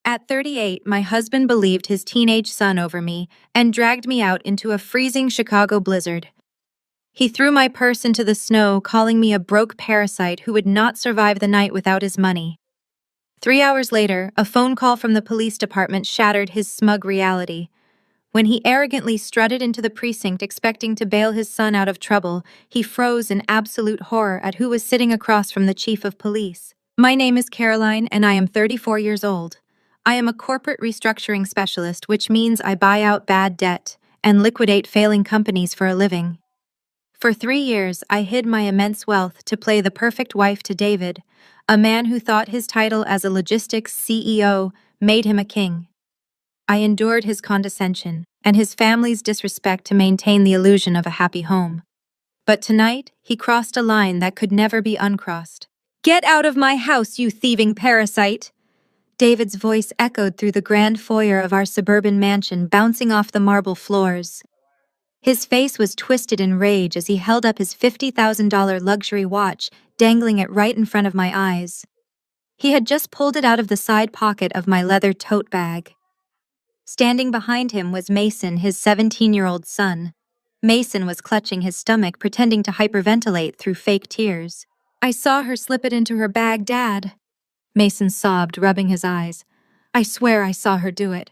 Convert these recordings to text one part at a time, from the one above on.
At 38, my husband believed his teenage son over me and dragged me out into a freezing Chicago blizzard. He threw my purse into the snow, calling me a broke parasite who would not survive the night without his money. 3 hours later, a phone call from the police department shattered his smug reality. When he arrogantly strutted into the precinct expecting to bail his son out of trouble, he froze in absolute horror at who was sitting across from the chief of police. My name is Caroline, and I am 34 years old. I am a corporate restructuring specialist, which means I buy out bad debt and liquidate failing companies for a living. For 3 years, I hid my immense wealth to play the perfect wife to David, a man who thought his title as a logistics CEO made him a king. I endured his condescension and his family's disrespect to maintain the illusion of a happy home. But tonight, he crossed a line that could never be uncrossed. "Get out of my house, you thieving parasite!" David's voice echoed through the grand foyer of our suburban mansion, bouncing off the marble floors. His face was twisted in rage as he held up his $50,000 luxury watch, dangling it right in front of my eyes. He had just pulled it out of the side pocket of my leather tote bag. Standing behind him was Mason, his 17-year-old son. Mason was clutching his stomach, pretending to hyperventilate through fake tears. "I saw her slip it into her bag, Dad." Mason sobbed, rubbing his eyes. "I swear I saw her do it.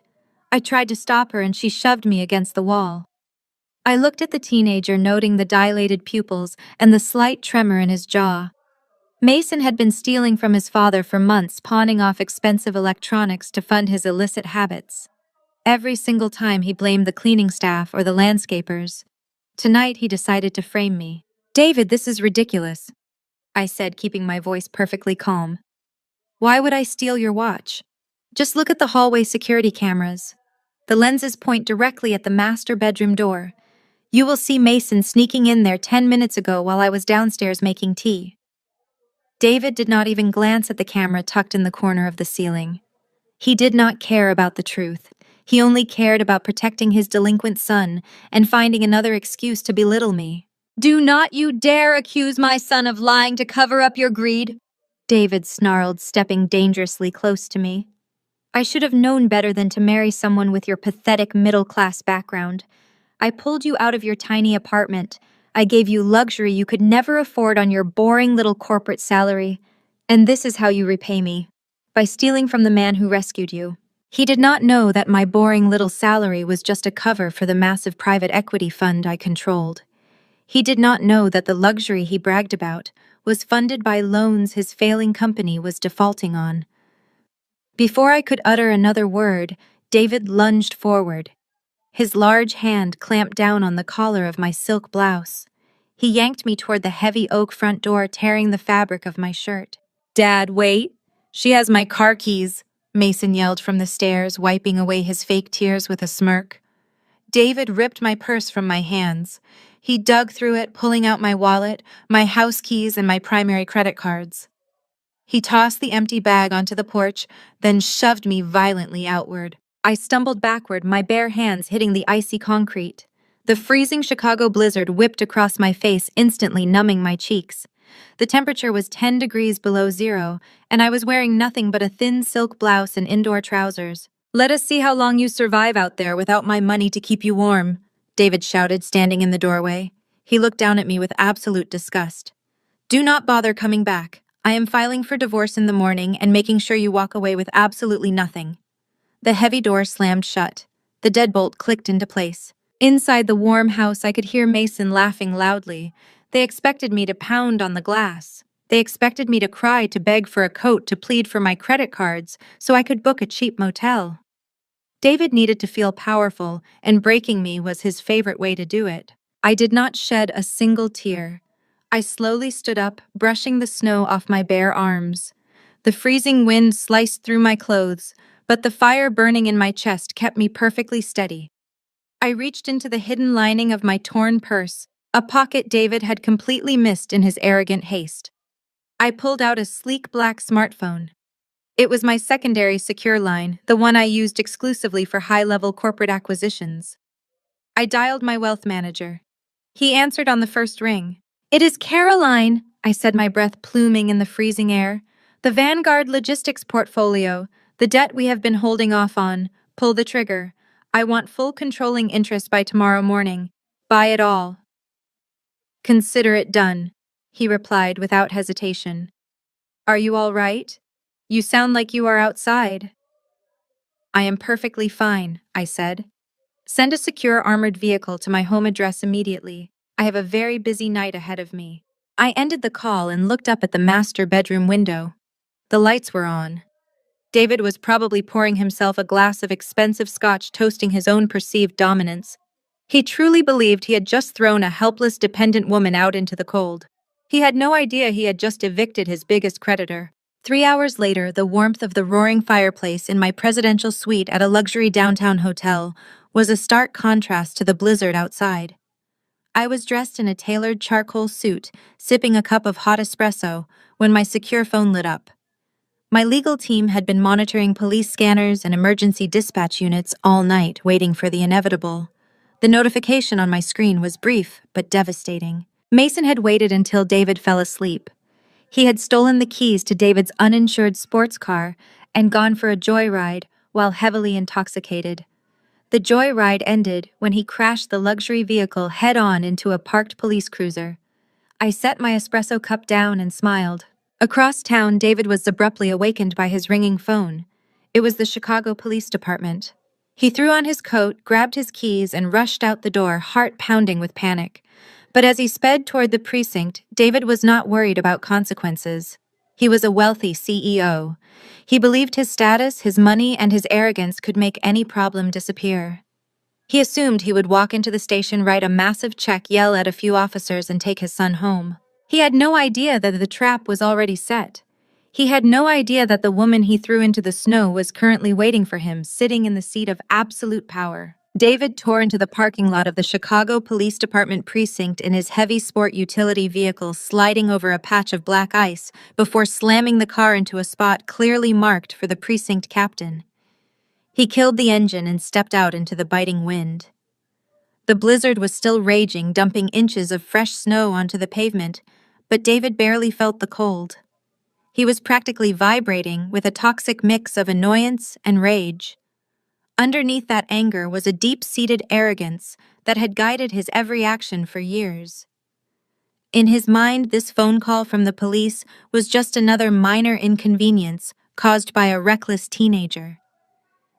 I tried to stop her and she shoved me against the wall." I looked at the teenager, noting the dilated pupils and the slight tremor in his jaw. Mason had been stealing from his father for months, pawning off expensive electronics to fund his illicit habits. Every single time he blamed the cleaning staff or the landscapers. Tonight he decided to frame me. "David, this is ridiculous," I said, keeping my voice perfectly calm. "Why would I steal your watch? Just look at the hallway security cameras. The lenses point directly at the master bedroom door. You will see Mason sneaking in there 10 minutes ago while I was downstairs making tea." David did not even glance at the camera tucked in the corner of the ceiling. He did not care about the truth. He only cared about protecting his delinquent son and finding another excuse to belittle me. "Do not you dare accuse my son of lying to cover up your greed," David snarled, stepping dangerously close to me. "I should have known better than to marry someone with your pathetic middle-class background. I pulled you out of your tiny apartment. I gave you luxury you could never afford on your boring little corporate salary. And this is how you repay me. By stealing from the man who rescued you." He did not know that my boring little salary was just a cover for the massive private equity fund I controlled. He did not know that the luxury he bragged about was funded by loans his failing company was defaulting on. Before I could utter another word, David lunged forward. His large hand clamped down on the collar of my silk blouse. He yanked me toward the heavy oak front door, tearing the fabric of my shirt. "Dad, wait. She has my car keys," Mason yelled from the stairs, wiping away his fake tears with a smirk. David ripped my purse from my hands. He dug through it, pulling out my wallet, my house keys, and my primary credit cards. He tossed the empty bag onto the porch, then shoved me violently outward. I stumbled backward, my bare hands hitting the icy concrete. The freezing Chicago blizzard whipped across my face, instantly numbing my cheeks. The temperature was 10 degrees below zero, and I was wearing nothing but a thin silk blouse and indoor trousers. "Let us see how long you survive out there without my money to keep you warm," David shouted, standing in the doorway. He looked down at me with absolute disgust. "Do not bother coming back. I am filing for divorce in the morning and making sure you walk away with absolutely nothing." The heavy door slammed shut. The deadbolt clicked into place. Inside the warm house, I could hear Mason laughing loudly. They expected me to pound on the glass. They expected me to cry, to beg for a coat, to plead for my credit cards so I could book a cheap motel. David needed to feel powerful, and breaking me was his favorite way to do it. I did not shed a single tear. I slowly stood up, brushing the snow off my bare arms. The freezing wind sliced through my clothes, but the fire burning in my chest kept me perfectly steady. I reached into the hidden lining of my torn purse, a pocket David had completely missed in his arrogant haste. I pulled out a sleek black smartphone. It was my secondary secure line, the one I used exclusively for high-level corporate acquisitions. I dialed my wealth manager. He answered on the first ring. "It is Caroline," I said, my breath pluming in the freezing air. "The Vanguard Logistics portfolio, The debt we have been holding off on. Pull the trigger. I want full controlling interest by tomorrow morning. Buy it all. Consider it done, he replied without hesitation. Are you all right? You sound like you are outside. I am perfectly fine, I said. Send a secure armored vehicle to my home address immediately. I have a very busy night ahead of me. I ended the call and looked up at the master bedroom window. The lights were on. David was probably pouring himself a glass of expensive scotch, toasting his own perceived dominance. He truly believed he had just thrown a helpless, dependent woman out into the cold. He had no idea he had just evicted his biggest creditor. 3 hours later, the warmth of the roaring fireplace in my presidential suite at a luxury downtown hotel was a stark contrast to the blizzard outside. I was dressed in a tailored charcoal suit, sipping a cup of hot espresso, when my secure phone lit up. My legal team had been monitoring police scanners and emergency dispatch units all night, waiting for the inevitable. The notification on my screen was brief but devastating. Mason had waited until David fell asleep. He had stolen the keys to David's uninsured sports car and gone for a joyride while heavily intoxicated. The joyride ended when he crashed the luxury vehicle head-on into a parked police cruiser. I set my espresso cup down and smiled. Across town, David was abruptly awakened by his ringing phone. It was the Chicago Police Department. He threw on his coat, grabbed his keys, and rushed out the door, heart pounding with panic. But as he sped toward the precinct, David was not worried about consequences. He was a wealthy CEO. He believed his status, his money, and his arrogance could make any problem disappear. He assumed he would walk into the station, write a massive check, yell at a few officers, and take his son home. He had no idea that the trap was already set. He had no idea that the woman he threw into the snow was currently waiting for him, sitting in the seat of absolute power. David tore into the parking lot of the Chicago Police Department precinct in his heavy sport utility vehicle, sliding over a patch of black ice before slamming the car into a spot clearly marked for the precinct captain. He killed the engine and stepped out into the biting wind. The blizzard was still raging, dumping inches of fresh snow onto the pavement, but David barely felt the cold. He was practically vibrating with a toxic mix of annoyance and rage. Underneath that anger was a deep-seated arrogance that had guided his every action for years. In his mind, this phone call from the police was just another minor inconvenience caused by a reckless teenager.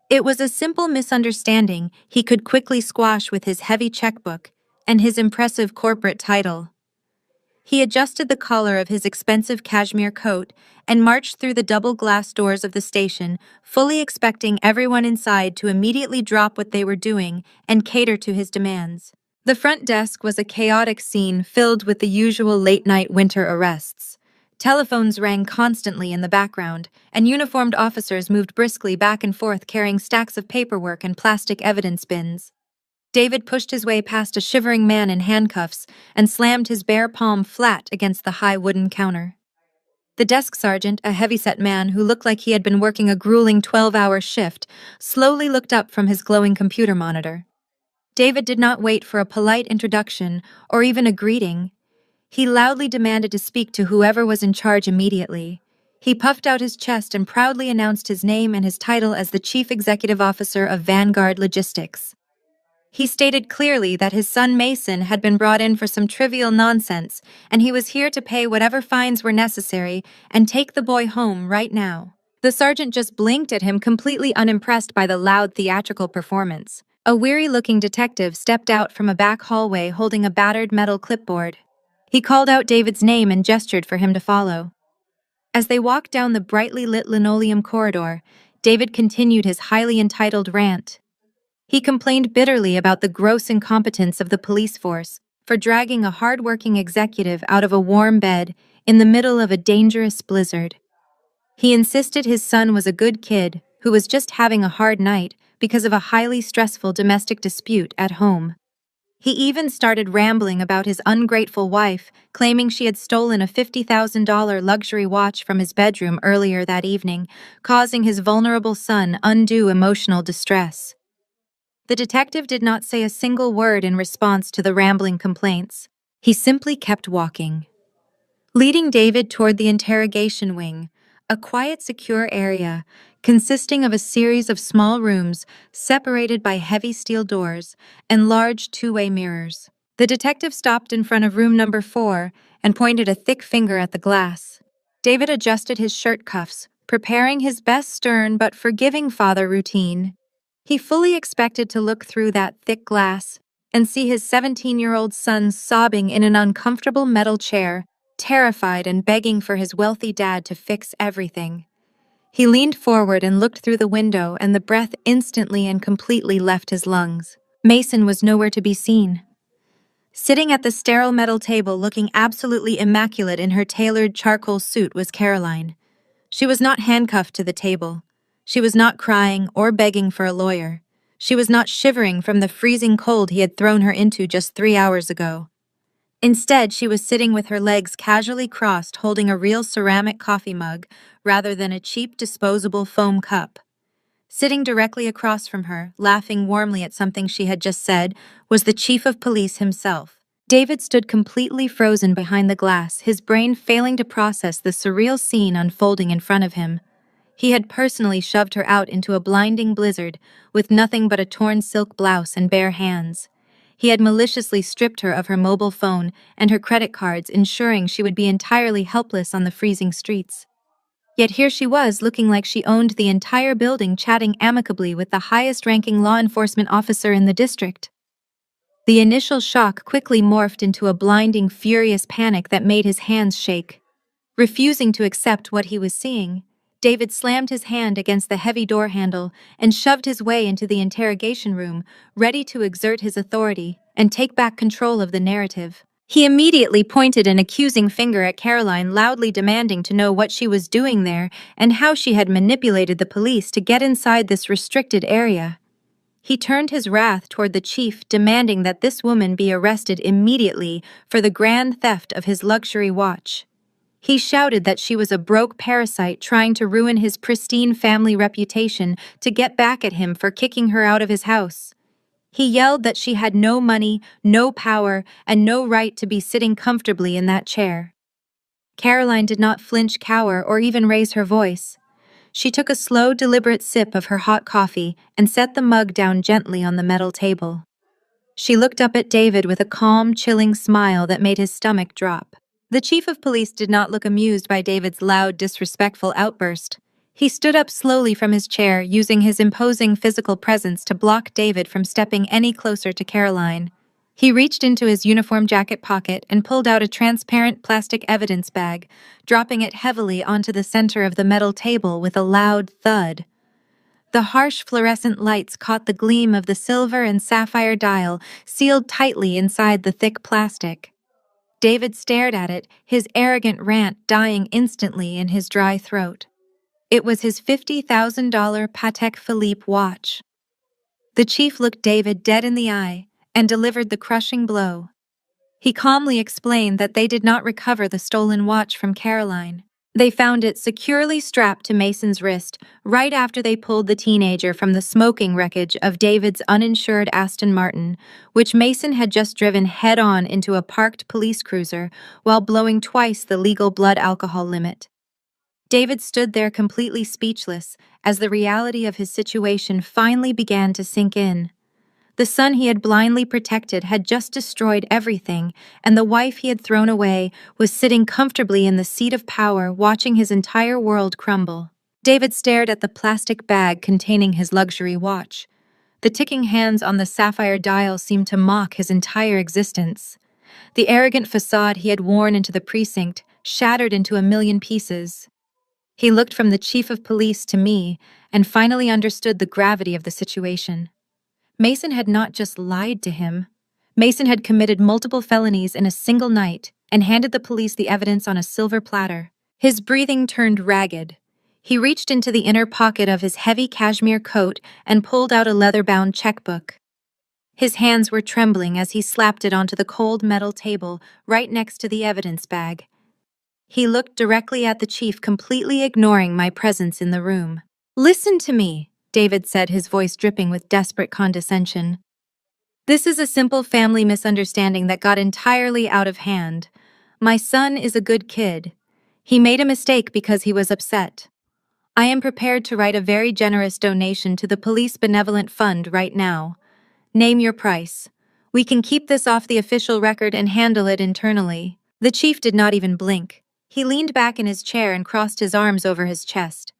It was a simple misunderstanding he could quickly squash with his heavy checkbook and his impressive corporate title. He adjusted the collar of his expensive cashmere coat and marched through the double glass doors of the station, fully expecting everyone inside to immediately drop what they were doing and cater to his demands. The front desk was a chaotic scene filled with the usual late-night winter arrests. Telephones rang constantly in the background, and uniformed officers moved briskly back and forth carrying stacks of paperwork and plastic evidence bins. David pushed his way past a shivering man in handcuffs and slammed his bare palm flat against the high wooden counter. The desk sergeant, a heavy-set man who looked like he had been working a grueling 12-hour shift, slowly looked up from his glowing computer monitor. David did not wait for a polite introduction or even a greeting. He loudly demanded to speak to whoever was in charge immediately. He puffed out his chest and proudly announced his name and his title as the Chief Executive Officer of Vanguard Logistics. He stated clearly that his son Mason had been brought in for some trivial nonsense, and he was here to pay whatever fines were necessary and take the boy home right now. The sergeant just blinked at him, completely unimpressed by the loud theatrical performance. A weary-looking detective stepped out from a back hallway holding a battered metal clipboard. He called out David's name and gestured for him to follow. As they walked down the brightly lit linoleum corridor, David continued his highly entitled rant. He complained bitterly about the gross incompetence of the police force for dragging a hard-working executive out of a warm bed in the middle of a dangerous blizzard. He insisted his son was a good kid who was just having a hard night because of a highly stressful domestic dispute at home. He even started rambling about his ungrateful wife, claiming she had stolen a $50,000 luxury watch from his bedroom earlier that evening, causing his vulnerable son undue emotional distress. The detective did not say a single word in response to the rambling complaints. He simply kept walking, leading David toward the interrogation wing, a quiet, secure area consisting of a series of small rooms separated by heavy steel doors and large two-way mirrors. The detective stopped in front of room number 4 and pointed a thick finger at the glass. David adjusted his shirt cuffs, preparing his best stern but forgiving father routine. He fully expected to look through that thick glass and see his 17-year-old son sobbing in an uncomfortable metal chair, terrified and begging for his wealthy dad to fix everything. He leaned forward and looked through the window, and the breath instantly and completely left his lungs. Mason was nowhere to be seen. Sitting at the sterile metal table looking absolutely immaculate in her tailored charcoal suit was Caroline. She was not handcuffed to the table. She was not crying or begging for a lawyer. She was not shivering from the freezing cold he had thrown her into just 3 hours ago. Instead, she was sitting with her legs casually crossed, holding a real ceramic coffee mug rather than a cheap disposable foam cup. Sitting directly across from her, laughing warmly at something she had just said, was the chief of police himself. David stood completely frozen behind the glass, his brain failing to process the surreal scene unfolding in front of him. He had personally shoved her out into a blinding blizzard with nothing but a torn silk blouse and bare hands. He had maliciously stripped her of her mobile phone and her credit cards, ensuring she would be entirely helpless on the freezing streets. Yet here she was, looking like she owned the entire building, chatting amicably with the highest-ranking law enforcement officer in the district. The initial shock quickly morphed into a blinding, furious panic that made his hands shake. Refusing to accept what he was seeing, David slammed his hand against the heavy door handle and shoved his way into the interrogation room, ready to exert his authority and take back control of the narrative. He immediately pointed an accusing finger at Caroline, loudly demanding to know what she was doing there and how she had manipulated the police to get inside this restricted area. He turned his wrath toward the chief, demanding that this woman be arrested immediately for the grand theft of his luxury watch. He shouted that she was a broke parasite trying to ruin his pristine family reputation to get back at him for kicking her out of his house. He yelled that she had no money, no power, and no right to be sitting comfortably in that chair. Caroline did not flinch, cower, or even raise her voice. She took a slow, deliberate sip of her hot coffee and set the mug down gently on the metal table. She looked up at David with a calm, chilling smile that made his stomach drop. The chief of police did not look amused by David's loud, disrespectful outburst. He stood up slowly from his chair, using his imposing physical presence to block David from stepping any closer to Caroline. He reached into his uniform jacket pocket and pulled out a transparent plastic evidence bag, dropping it heavily onto the center of the metal table with a loud thud. The harsh fluorescent lights caught the gleam of the silver and sapphire dial sealed tightly inside the thick plastic. David stared at it, his arrogant rant dying instantly in his dry throat. It was his $50,000 Patek Philippe watch. The chief looked David dead in the eye and delivered the crushing blow. He calmly explained that they did not recover the stolen watch from Caroline. They found it securely strapped to Mason's wrist right after they pulled the teenager from the smoking wreckage of David's uninsured Aston Martin, which Mason had just driven head-on into a parked police cruiser while blowing twice the legal blood alcohol limit. David stood there completely speechless as the reality of his situation finally began to sink in. The son he had blindly protected had just destroyed everything, and the wife he had thrown away was sitting comfortably in the seat of power, watching his entire world crumble. David stared at the plastic bag containing his luxury watch. The ticking hands on the sapphire dial seemed to mock his entire existence. The arrogant facade he had worn into the precinct shattered into a million pieces. He looked from the chief of police to me and finally understood the gravity of the situation. Mason had not just lied to him. Mason had committed multiple felonies in a single night and handed the police the evidence on a silver platter. His breathing turned ragged. He reached into the inner pocket of his heavy cashmere coat and pulled out a leather-bound checkbook. His hands were trembling as he slapped it onto the cold metal table right next to the evidence bag. He looked directly at the chief, completely ignoring my presence in the room. "Listen to me," David said, his voice dripping with desperate condescension. "This is a simple family misunderstanding that got entirely out of hand. My son is a good kid. He made a mistake because he was upset. I am prepared to write a very generous donation to the Police Benevolent Fund right now. Name your price. We can keep this off the official record and handle it internally." The chief did not even blink. He leaned back in his chair and crossed his arms over his chest.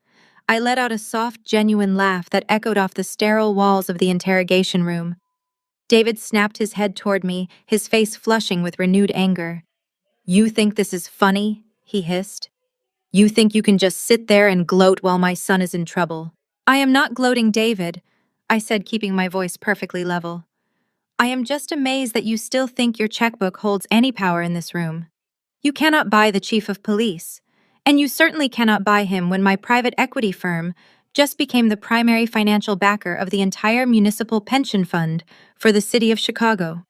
I let out a soft, genuine laugh that echoed off the sterile walls of the interrogation room. David snapped his head toward me, his face flushing with renewed anger. "You think this is funny?" he hissed. "You think you can just sit there and gloat while my son is in trouble?" "I am not gloating, David," I said, keeping my voice perfectly level. "I am just amazed that you still think your checkbook holds any power in this room. You cannot buy the chief of police, and you certainly cannot buy him when my private equity firm just became the primary financial backer of the entire municipal pension fund for the city of Chicago."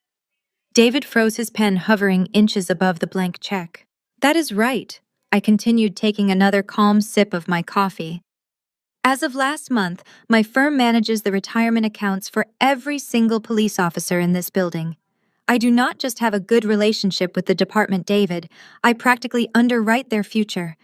David froze, his pen hovering inches above the blank check. "That is right," I continued, taking another calm sip of my coffee. "As of last month, my firm manages the retirement accounts for every single police officer in this building. I do not just have a good relationship with the department, David, I practically underwrite their future.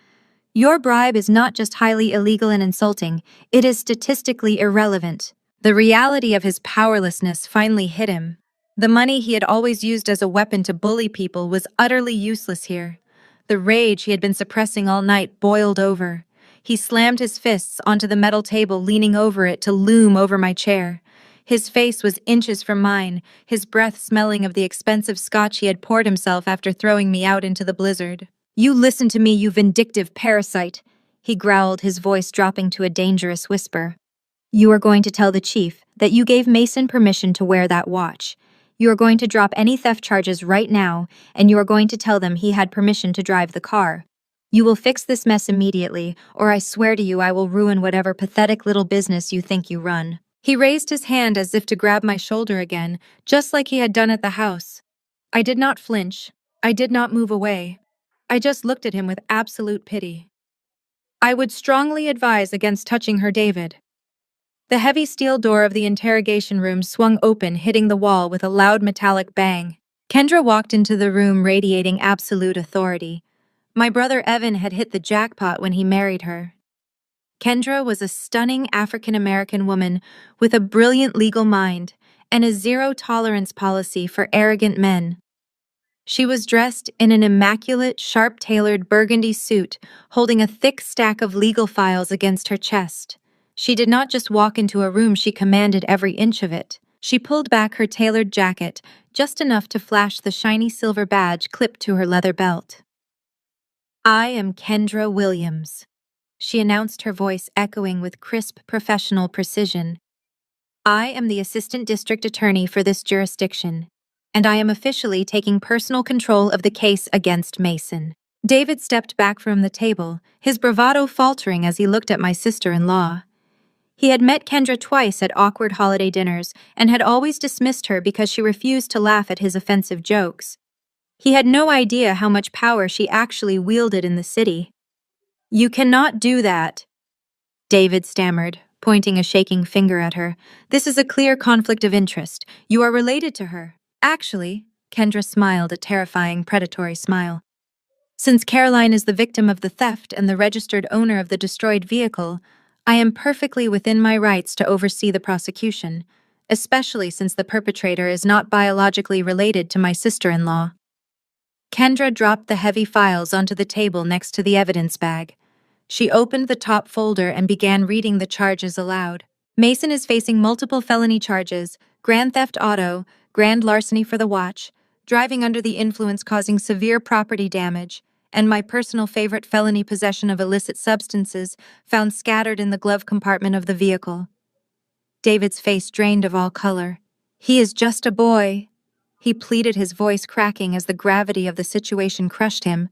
Your bribe is not just highly illegal and insulting, it is statistically irrelevant." The reality of his powerlessness finally hit him. The money he had always used as a weapon to bully people was utterly useless here. The rage he had been suppressing all night boiled over. He slammed his fists onto the metal table, leaning over it to loom over my chair. His face was inches from mine, his breath smelling of the expensive scotch he had poured himself after throwing me out into the blizzard. "You listen to me, you vindictive parasite," he growled, his voice dropping to a dangerous whisper. "You are going to tell the chief that you gave Mason permission to wear that watch. You are going to drop any theft charges right now, and you are going to tell them he had permission to drive the car. You will fix this mess immediately, or I swear to you I will ruin whatever pathetic little business you think you run." He raised his hand as if to grab my shoulder again, just like he had done at the house. I did not flinch. I did not move away. I just looked at him with absolute pity. "I would strongly advise against touching her, David." The heavy steel door of the interrogation room swung open, hitting the wall with a loud metallic bang. Kendra walked into the room radiating absolute authority. My brother Evan had hit the jackpot when he married her. Kendra was a stunning African-American woman with a brilliant legal mind and a zero-tolerance policy for arrogant men. She was dressed in an immaculate, sharp-tailored burgundy suit, holding a thick stack of legal files against her chest. She did not just walk into a room, she commanded every inch of it. She pulled back her tailored jacket, just enough to flash the shiny silver badge clipped to her leather belt. "I am Kendra Williams," she announced, her voice echoing with crisp, professional precision. "I am the assistant district attorney for this jurisdiction, and I am officially taking personal control of the case against Mason." David stepped back from the table, his bravado faltering as he looked at my sister-in-law. He had met Kendra twice at awkward holiday dinners and had always dismissed her because she refused to laugh at his offensive jokes. He had no idea how much power she actually wielded in the city. "You cannot do that," David stammered, pointing a shaking finger at her. "This is a clear conflict of interest. You are related to her." "Actually," Kendra smiled, a terrifying, predatory smile. "Since Caroline is the victim of the theft and the registered owner of the destroyed vehicle, I am perfectly within my rights to oversee the prosecution, especially since the perpetrator is not biologically related to my sister-in-law." Kendra dropped the heavy files onto the table next to the evidence bag. She opened the top folder and began reading the charges aloud. "Mason is facing multiple felony charges: grand theft auto, grand larceny for the watch, driving under the influence causing severe property damage, and my personal favorite, felony possession of illicit substances found scattered in the glove compartment of the vehicle." David's face drained of all color. "He is just a boy," he pleaded, his voice cracking as the gravity of the situation crushed him.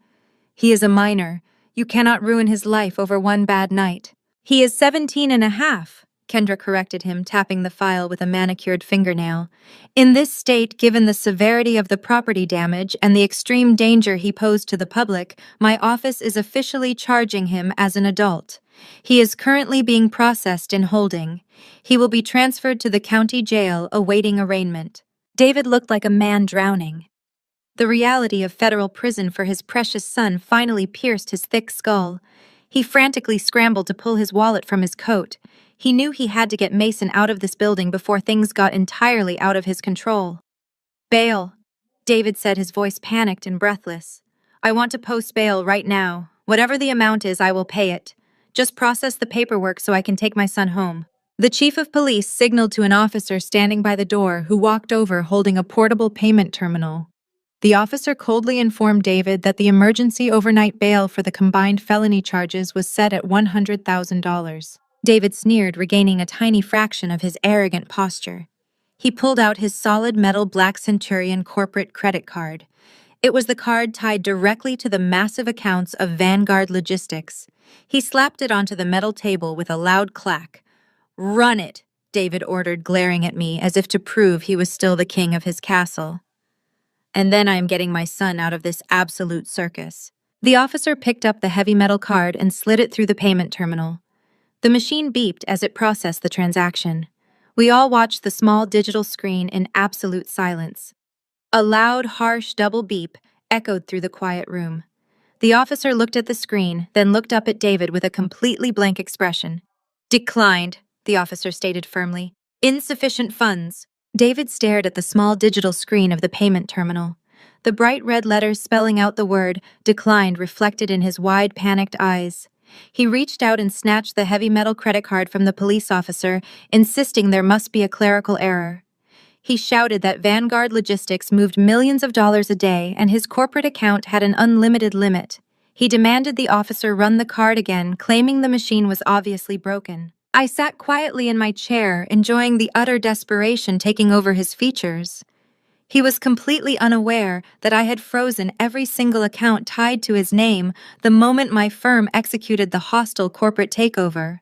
"He is a minor. You cannot ruin his life over one bad night." "He is 17 and a half, Kendra corrected him, tapping the file with a manicured fingernail. "In this state, given the severity of the property damage and the extreme danger he posed to the public, my office is officially charging him as an adult. He is currently being processed in holding. He will be transferred to the county jail awaiting arraignment." David looked like a man drowning. The reality of federal prison for his precious son finally pierced his thick skull. He frantically scrambled to pull his wallet from his coat. He knew he had to get Mason out of this building before things got entirely out of his control. "Bail," David said, his voice panicked and breathless. "I want to post bail right now. Whatever the amount is, I will pay it. Just process the paperwork so I can take my son home." The chief of police signaled to an officer standing by the door, who walked over holding a portable payment terminal. The officer coldly informed David that the emergency overnight bail for the combined felony charges was set at $100,000. David sneered, regaining a tiny fraction of his arrogant posture. He pulled out his solid metal Black Centurion corporate credit card. It was the card tied directly to the massive accounts of Vanguard Logistics. He slapped it onto the metal table with a loud clack. "Run it," David ordered, glaring at me as if to prove he was still the king of his castle. "And then I am getting my son out of this absolute circus." The officer picked up the heavy metal card and slid it through the payment terminal. The machine beeped as it processed the transaction. We all watched the small digital screen in absolute silence. A loud, harsh double beep echoed through the quiet room. The officer looked at the screen, then looked up at David with a completely blank expression. "Declined," the officer stated firmly. "Insufficient funds." David stared at the small digital screen of the payment terminal. The bright red letters spelling out the word "declined" reflected in his wide, panicked eyes. He reached out and snatched the heavy metal credit card from the police officer, insisting there must be a clerical error. He shouted that Vanguard Logistics moved millions of dollars a day and his corporate account had an unlimited limit. He demanded the officer run the card again, claiming the machine was obviously broken. I sat quietly in my chair, enjoying the utter desperation taking over his features. He was completely unaware that I had frozen every single account tied to his name the moment my firm executed the hostile corporate takeover.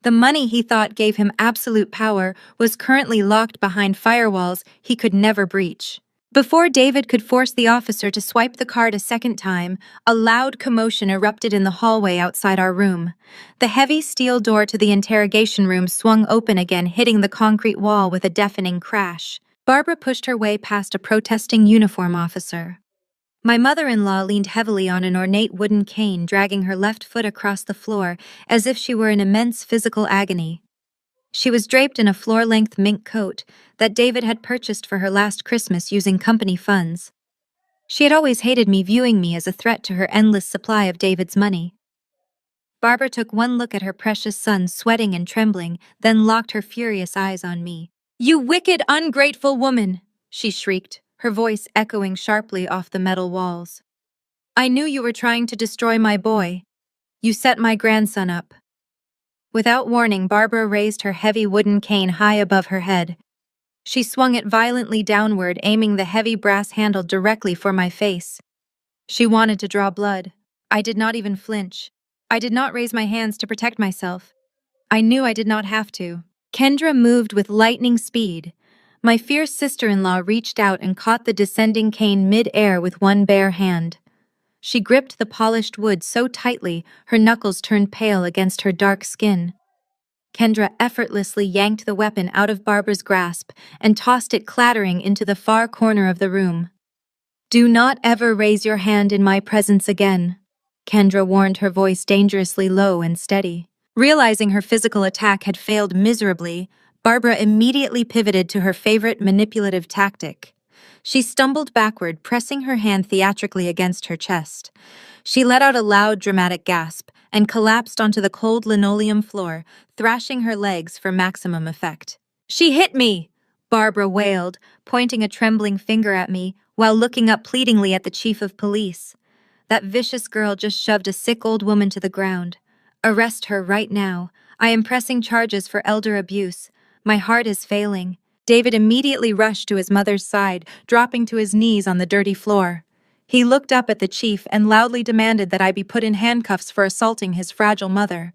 The money he thought gave him absolute power was currently locked behind firewalls he could never breach. Before David could force the officer to swipe the card a second time, a loud commotion erupted in the hallway outside our room. The heavy steel door to the interrogation room swung open again, hitting the concrete wall with a deafening crash. Barbara pushed her way past a protesting uniform officer. My mother-in-law leaned heavily on an ornate wooden cane, dragging her left foot across the floor as if she were in immense physical agony. She was draped in a floor-length mink coat that David had purchased for her last Christmas using company funds. She had always hated me, viewing me as a threat to her endless supply of David's money. Barbara took one look at her precious son, sweating and trembling, then locked her furious eyes on me. "You wicked, ungrateful woman!" she shrieked, her voice echoing sharply off the metal walls. "I knew you were trying to destroy my boy. You set my grandson up." Without warning, Barbara raised her heavy wooden cane high above her head. She swung it violently downward, aiming the heavy brass handle directly for my face. She wanted to draw blood. I did not even flinch. I did not raise my hands to protect myself. I knew I did not have to. Kendra moved with lightning speed. My fierce sister-in-law reached out and caught the descending cane mid-air with one bare hand. She gripped the polished wood so tightly her knuckles turned pale against her dark skin. Kendra effortlessly yanked the weapon out of Barbara's grasp and tossed it clattering into the far corner of the room. "Do not ever raise your hand in my presence again," Kendra warned, her voice dangerously low and steady. Realizing her physical attack had failed miserably, Barbara immediately pivoted to her favorite manipulative tactic. She stumbled backward, pressing her hand theatrically against her chest. She let out a loud, dramatic gasp and collapsed onto the cold linoleum floor, thrashing her legs for maximum effect. "She hit me!" Barbara wailed, pointing a trembling finger at me while looking up pleadingly at the chief of police. "That vicious girl just shoved a sick old woman to the ground. Arrest her right now. I am pressing charges for elder abuse. My heart is failing." David immediately rushed to his mother's side, dropping to his knees on the dirty floor. He looked up at the chief and loudly demanded that I be put in handcuffs for assaulting his fragile mother.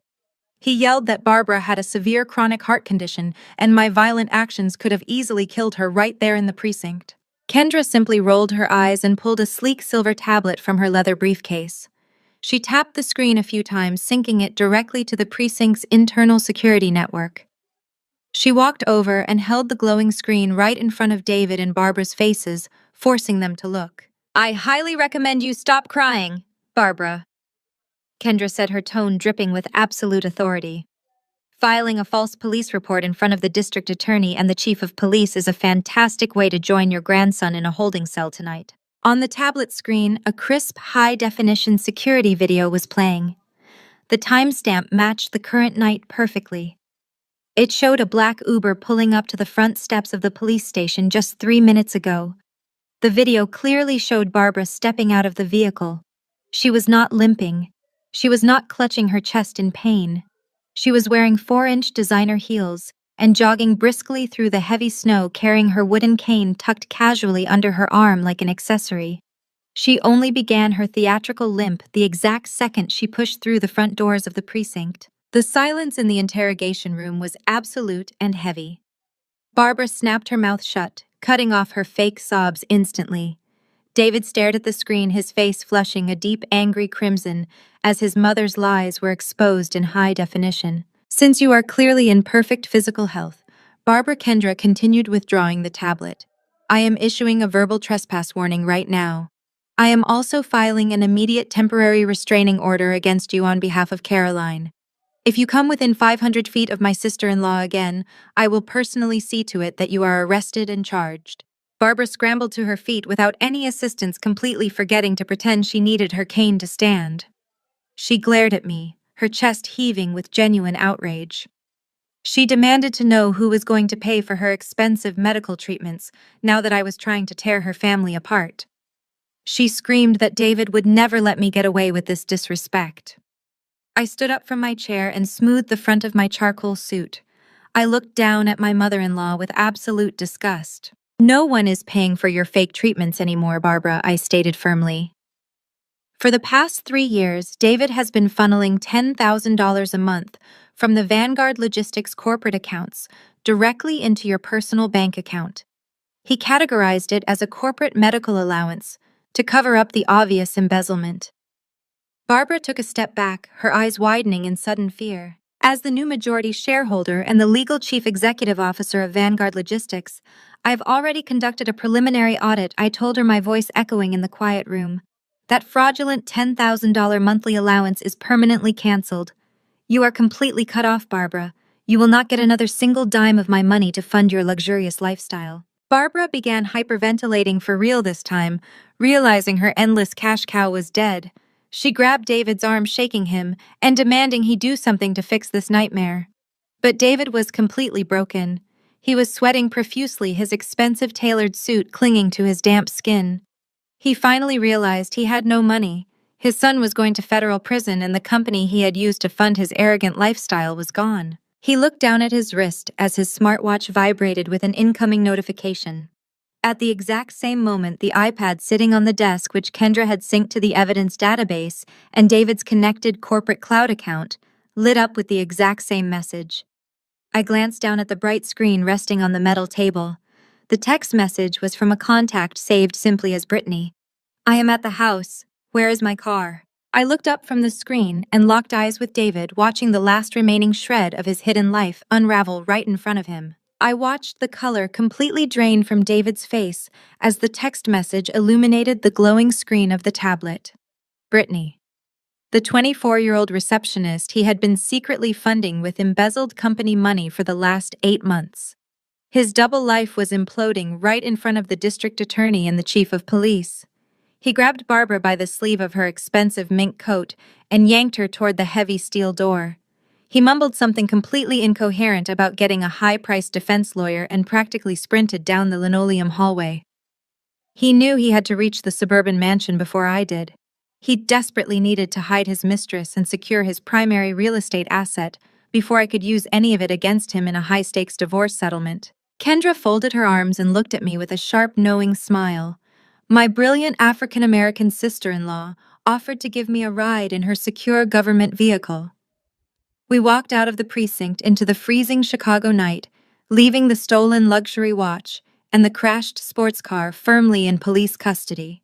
He yelled that Barbara had a severe chronic heart condition and my violent actions could have easily killed her right there in the precinct. Kendra simply rolled her eyes and pulled a sleek silver tablet from her leather briefcase. She tapped the screen a few times, syncing it directly to the precinct's internal security network. She walked over and held the glowing screen right in front of David and Barbara's faces, forcing them to look. "I highly recommend you stop crying, Barbara." Kendra said, her tone dripping with absolute authority. Filing a false police report in front of the district attorney and the chief of police is a fantastic way to join your grandson in a holding cell tonight. On the tablet screen, a crisp, high-definition security video was playing. The timestamp matched the current night perfectly. It showed a black Uber pulling up to the front steps of the police station just 3 minutes ago. The video clearly showed Barbara stepping out of the vehicle. She was not limping. She was not clutching her chest in pain. She was wearing 4-inch designer heels and jogging briskly through the heavy snow, carrying her wooden cane tucked casually under her arm like an accessory. She only began her theatrical limp the exact second she pushed through the front doors of the precinct. The silence in the interrogation room was absolute and heavy. Barbara snapped her mouth shut, cutting off her fake sobs instantly. David stared at the screen, his face flushing a deep, angry crimson as his mother's lies were exposed in high definition. Since you are clearly in perfect physical health, Barbara Kendra continued withdrawing the tablet. I am issuing a verbal trespass warning right now. I am also filing an immediate temporary restraining order against you on behalf of Caroline. If you come within 500 feet of my sister-in-law again, I will personally see to it that you are arrested and charged. Barbara scrambled to her feet without any assistance, completely forgetting to pretend she needed her cane to stand. She glared at me, her chest heaving with genuine outrage. She demanded to know who was going to pay for her expensive medical treatments now that I was trying to tear her family apart. She screamed that David would never let me get away with this disrespect. I stood up from my chair and smoothed the front of my charcoal suit. I looked down at my mother-in-law with absolute disgust. No one is paying for your fake treatments anymore, Barbara, I stated firmly. For the past 3 years, David has been funneling $10,000 a month from the Vanguard Logistics corporate accounts directly into your personal bank account. He categorized it as a corporate medical allowance to cover up the obvious embezzlement. Barbara took a step back, her eyes widening in sudden fear. As the new majority shareholder and the legal chief executive officer of Vanguard Logistics, I've already conducted a preliminary audit, I told her, my voice echoing in the quiet room. That fraudulent $10,000 monthly allowance is permanently canceled. You are completely cut off, Barbara. You will not get another single dime of my money to fund your luxurious lifestyle. Barbara began hyperventilating for real this time, realizing her endless cash cow was dead. She grabbed David's arm, shaking him and demanding he do something to fix this nightmare. But David was completely broken. He was sweating profusely, his expensive tailored suit clinging to his damp skin. He finally realized he had no money. His son was going to federal prison and the company he had used to fund his arrogant lifestyle was gone. He looked down at his wrist as his smartwatch vibrated with an incoming notification. At the exact same moment, the iPad sitting on the desk, which Kendra had synced to the evidence database, and David's connected corporate cloud account, lit up with the exact same message. I glanced down at the bright screen resting on the metal table. The text message was from a contact saved simply as Brittany. I am at the house. Where is my car? I looked up from the screen and locked eyes with David, watching the last remaining shred of his hidden life unravel right in front of him. I watched the color completely drain from David's face as the text message illuminated the glowing screen of the tablet. Brittany. The 24-year-old receptionist he had been secretly funding with embezzled company money for the last 8 months. His double life was imploding right in front of the district attorney and the chief of police. He grabbed Barbara by the sleeve of her expensive mink coat and yanked her toward the heavy steel door. He mumbled something completely incoherent about getting a high-priced defense lawyer and practically sprinted down the linoleum hallway. He knew he had to reach the suburban mansion before I did. He desperately needed to hide his mistress and secure his primary real estate asset before I could use any of it against him in a high-stakes divorce settlement. Kendra folded her arms and looked at me with a sharp, knowing smile. My brilliant African-American sister-in-law offered to give me a ride in her secure government vehicle. We walked out of the precinct into the freezing Chicago night, leaving the stolen luxury watch and the crashed sports car firmly in police custody.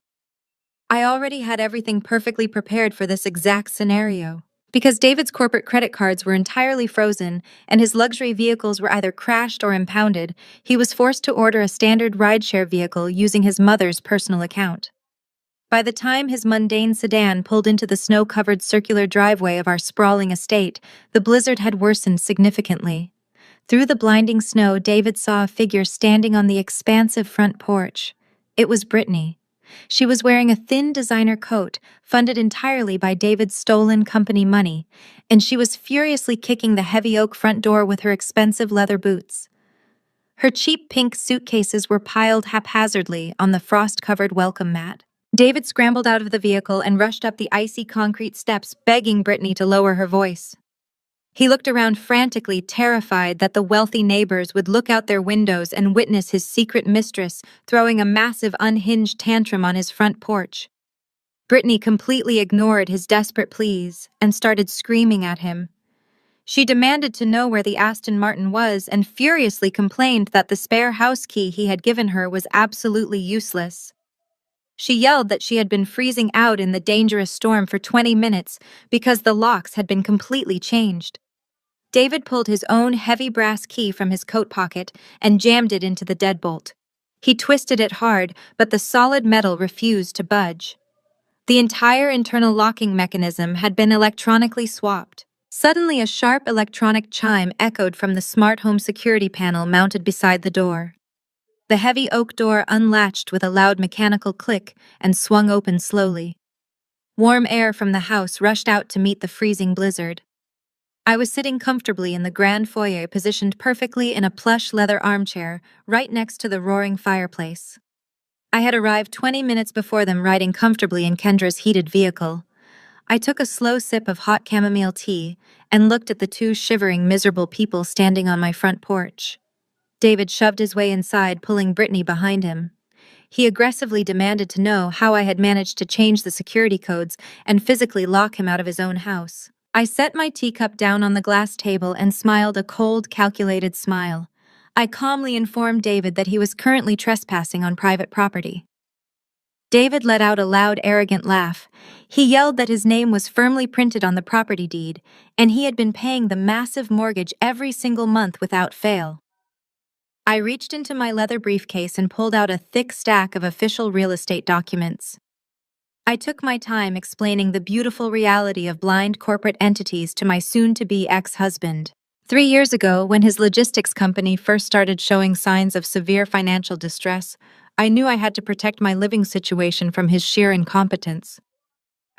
I already had everything perfectly prepared for this exact scenario. Because David's corporate credit cards were entirely frozen and his luxury vehicles were either crashed or impounded, he was forced to order a standard rideshare vehicle using his mother's personal account. By the time his mundane sedan pulled into the snow-covered circular driveway of our sprawling estate, the blizzard had worsened significantly. Through the blinding snow, David saw a figure standing on the expansive front porch. It was Brittany. She was wearing a thin designer coat, funded entirely by David's stolen company money, and she was furiously kicking the heavy oak front door with her expensive leather boots. Her cheap pink suitcases were piled haphazardly on the frost-covered welcome mat. David scrambled out of the vehicle and rushed up the icy concrete steps, begging Brittany to lower her voice. He looked around frantically, terrified that the wealthy neighbors would look out their windows and witness his secret mistress throwing a massive unhinged tantrum on his front porch. Brittany completely ignored his desperate pleas and started screaming at him. She demanded to know where the Aston Martin was and furiously complained that the spare house key he had given her was absolutely useless. She yelled that she had been freezing out in the dangerous storm for 20 minutes because the locks had been completely changed. David pulled his own heavy brass key from his coat pocket and jammed it into the deadbolt. He twisted it hard, but the solid metal refused to budge. The entire internal locking mechanism had been electronically swapped. Suddenly, a sharp electronic chime echoed from the smart home security panel mounted beside the door. The heavy oak door unlatched with a loud mechanical click and swung open slowly. Warm air from the house rushed out to meet the freezing blizzard. I was sitting comfortably in the grand foyer, positioned perfectly in a plush leather armchair, right next to the roaring fireplace. I had arrived 20 minutes before them, riding comfortably in Kendra's heated vehicle. I took a slow sip of hot chamomile tea and looked at the two shivering, miserable people standing on my front porch. David shoved his way inside, pulling Brittany behind him. He aggressively demanded to know how I had managed to change the security codes and physically lock him out of his own house. I set my teacup down on the glass table and smiled a cold, calculated smile. I calmly informed David that he was currently trespassing on private property. David let out a loud, arrogant laugh. He yelled that his name was firmly printed on the property deed, and he had been paying the massive mortgage every single month without fail. I reached into my leather briefcase and pulled out a thick stack of official real estate documents. I took my time explaining the beautiful reality of blind corporate entities to my soon-to-be ex-husband. 3 years ago, when his logistics company first started showing signs of severe financial distress, I knew I had to protect my living situation from his sheer incompetence.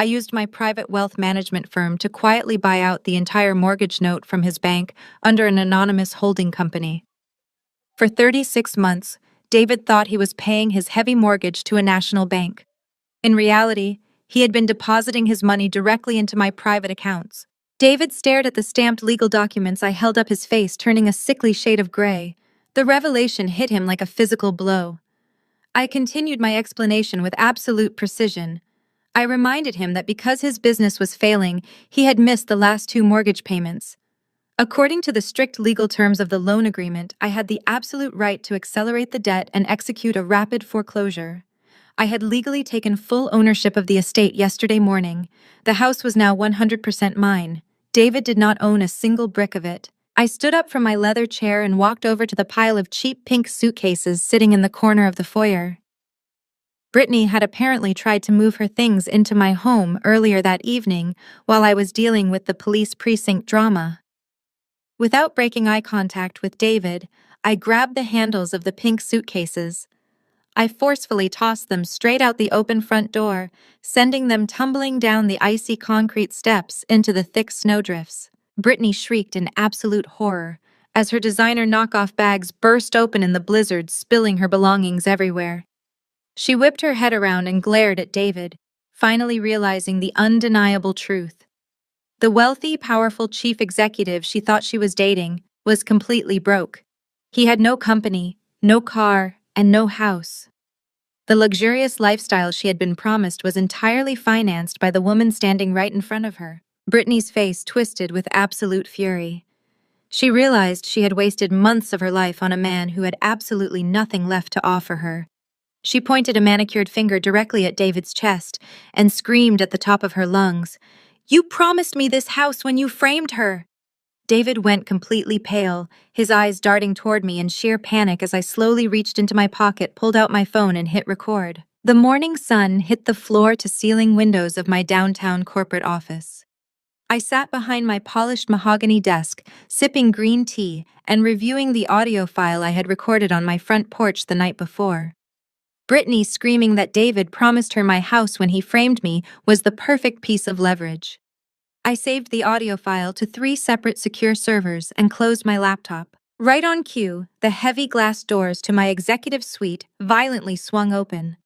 I used my private wealth management firm to quietly buy out the entire mortgage note from his bank under an anonymous holding company. For 36 months, David thought he was paying his heavy mortgage to a national bank. In reality, he had been depositing his money directly into my private accounts. David stared at the stamped legal documents. I held up his face, turning a sickly shade of gray. The revelation hit him like a physical blow. I continued my explanation with absolute precision. I reminded him that because his business was failing, he had missed the last 2 mortgage payments. According to the strict legal terms of the loan agreement, I had the absolute right to accelerate the debt and execute a rapid foreclosure. I had legally taken full ownership of the estate yesterday morning. The house was now 100% mine. David did not own a single brick of it. I stood up from my leather chair and walked over to the pile of cheap pink suitcases sitting in the corner of the foyer. Brittany had apparently tried to move her things into my home earlier that evening while I was dealing with the police precinct drama. Without breaking eye contact with David, I grabbed the handles of the pink suitcases. I forcefully tossed them straight out the open front door, sending them tumbling down the icy concrete steps into the thick snowdrifts. Brittany shrieked in absolute horror as her designer knockoff bags burst open in the blizzard, spilling her belongings everywhere. She whipped her head around and glared at David, finally realizing the undeniable truth. The wealthy, powerful chief executive she thought she was dating was completely broke. He had no company, no car, and no house. The luxurious lifestyle she had been promised was entirely financed by the woman standing right in front of her. Brittany's face twisted with absolute fury. She realized she had wasted months of her life on a man who had absolutely nothing left to offer her. She pointed a manicured finger directly at David's chest and screamed at the top of her lungs, "You promised me this house when you framed her!" David went completely pale, his eyes darting toward me in sheer panic as I slowly reached into my pocket, pulled out my phone, and hit record. The morning sun hit the floor-to-ceiling windows of my downtown corporate office. I sat behind my polished mahogany desk, sipping green tea and reviewing the audio file I had recorded on my front porch the night before. Brittany screaming that David promised her my house when he framed me was the perfect piece of leverage. I saved the audio file to 3 separate secure servers and closed my laptop. Right on cue, the heavy glass doors to my executive suite violently swung open.